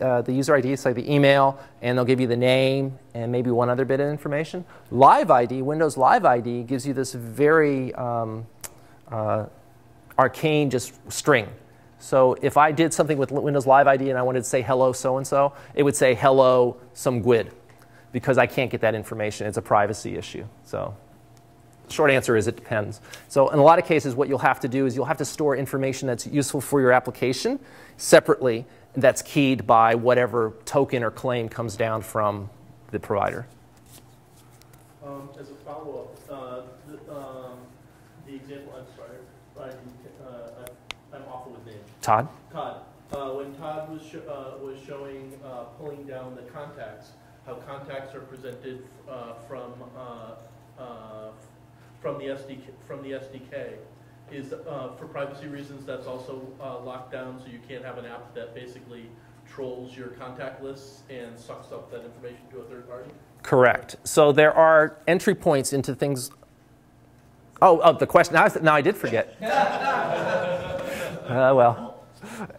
is like the email, and they'll give you the name and maybe one other bit of information. Live ID, Windows Live ID, gives you this very arcane just string. So if I did something with Windows Live ID and I wanted to say hello so-and-so, it would say hello some GUID, because I can't get that information. It's a privacy issue. So short answer is it depends. So in a lot of cases, what you'll have to do is you'll have to store information that's useful for your application separately, that's keyed by whatever token or claim comes down from the provider. As a follow-up, the example, I'm sorry, I'm awful with names. Todd? Todd. When Todd was showing pulling down the contacts, how contacts are presented from the SDK, is for privacy reasons that's also locked down, so you can't have an app that basically trolls your contact lists and sucks up that information to a third party? Correct. So there are entry points into things. Oh, the question. Now I did forget. Well.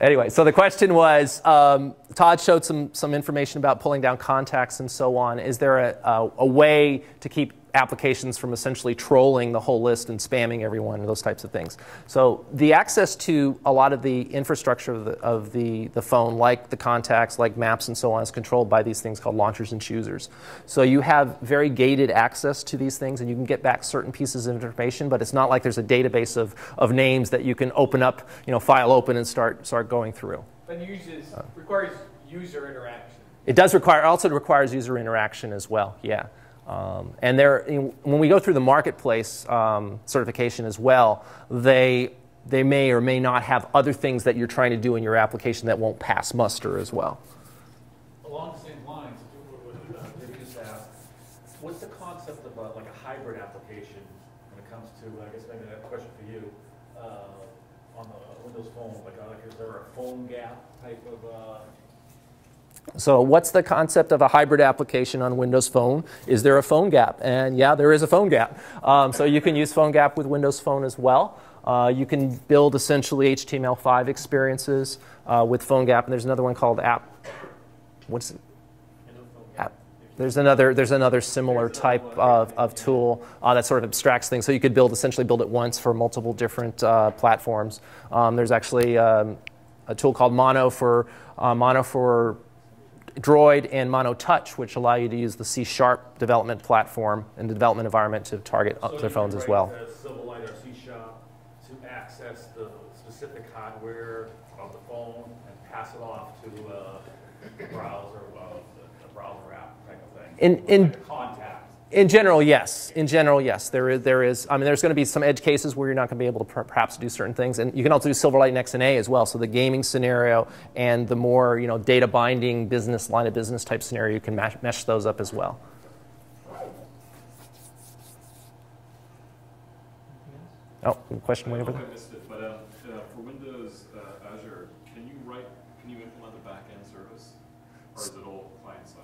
Anyway, so the question was, Todd showed some information about pulling down contacts and so on. Is there a way to keep applications from essentially trolling the whole list and spamming everyone and those types of things? So the access to a lot of the infrastructure of the phone, like the contacts, like maps and so on, is controlled by these things called launchers and choosers. So you have very gated access to these things, and you can get back certain pieces of information, but it's not like there's a database of names that you can open up, file open and start going through. But requires user interaction. It does also requires user interaction as well, yeah. And when we go through the marketplace certification as well, they may or may not have other things that you're trying to do in your application that won't pass muster as well. Along the same lines, maybe just ask, what's the concept of like a hybrid application when it comes to, I guess maybe that question for you, on the Windows Phone? Like is there a phone gap type of? So what's the concept of a hybrid application on Windows Phone? Is there a phone gap? And yeah, there is a phone gap. So you can use phone gap with Windows Phone as well. You can build essentially HTML5 experiences with phone gap. And there's another one called app. What's it? App. There's another similar type of tool that sort of abstracts things. So you could essentially build it once for multiple different platforms. There's actually a tool called Mono for Droid and Mono Touch, which allow you to use the C# development platform and the development environment to target other phones as well. Silverlight or C# to access the specific hardware of the phone and pass it off to the browser, the browser app type of thing. Like contact. In general, yes. In general, yes. There is. I mean, there's going to be some edge cases where you're not going to be able to perhaps do certain things, and you can also do Silverlight and XNA as well. So the gaming scenario and the more data binding business line of business type scenario, you can mesh those up as well. Oh, question way over there. I missed it, but for Windows Azure, can you implement a backend service, or is it all client side?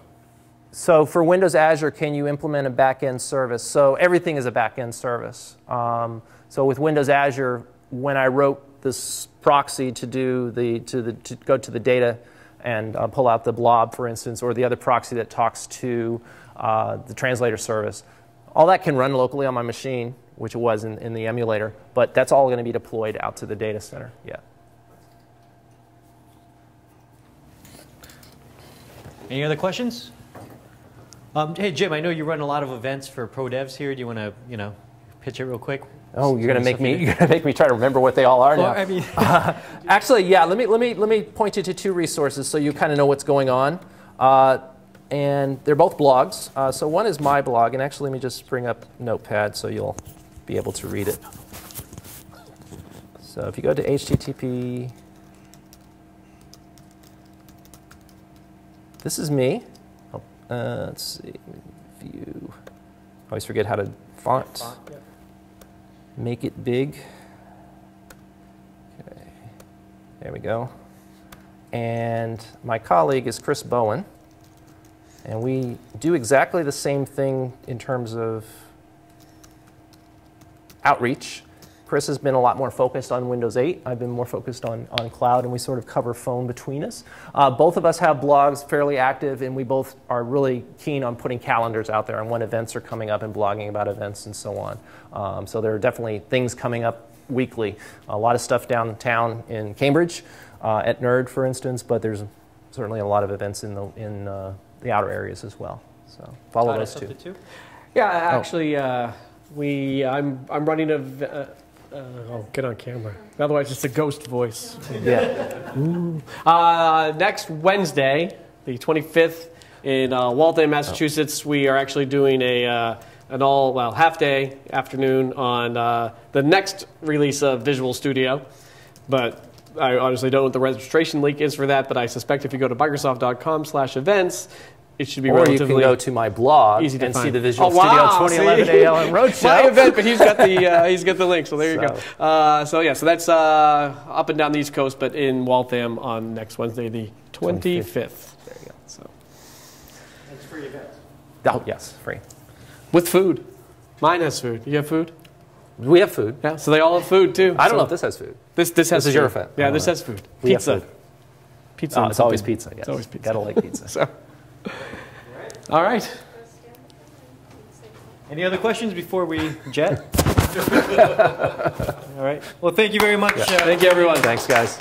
So for Windows Azure, can you implement a back-end service? So everything is a back-end service. So with Windows Azure, when I wrote this proxy to go to the data and pull out the blob, for instance, or the other proxy that talks to the translator service, all that can run locally on my machine, which it was in the emulator. But that's all going to be deployed out to the data center. Yeah. Any other questions? Hey, Jim, I know you run a lot of events for pro devs here. Do you want to, pitch it real quick? Oh, you're gonna make me try to remember what they all are now. Well, I mean, actually, yeah. Let me point you to two resources so you kind of know what's going on. And they're both blogs. So one is my blog, and actually, let me just bring up Notepad so you'll be able to read it. So if you go to HTTP, this is me. Let's see, view. I always forget how to font. Yeah. Make it big. Okay, there we go. And my colleague is Chris Bowen. And we do exactly the same thing in terms of outreach. Chris has been a lot more focused on Windows 8. I've been more focused on cloud, and we sort of cover phone between us. Both of us have blogs fairly active, and we both are really keen on putting calendars out there on when events are coming up and blogging about events and so on. So there are definitely things coming up weekly. A lot of stuff downtown in Cambridge, at Nerd, for instance, but there's certainly a lot of events in the outer areas as well. So follow those two. Yeah, actually, I'm running a. I'll get on camera. Otherwise, it's a ghost voice. Yeah. Next Wednesday, the 25th, in Waltham, Massachusetts, we are actually doing an half-day afternoon on the next release of Visual Studio. But I honestly don't know what the registration link is for that, but I suspect if you go to Microsoft.com/events, it should be relatively easy. Or you can go to my blog and find. see the Visual Studio 2011 ALM Roadshow. My event, but he's got the link, so there you go. So that's up and down the East Coast, but in Waltham on next Wednesday, the 25th. There you go. So. It's free event. Oh, yes, free. With food. Mine has food. You have food? We have food. Yeah, so they all have food, too. I don't know if this has food. This has This is food. your event. Yeah, this has food. We have Pizza. food. Pizza. It's always pizza, yes. It's always pizza. Gotta like pizza. So. All right. Any other questions before we jet? All right. Well, thank you very much. Thank you, everyone. Thanks, guys.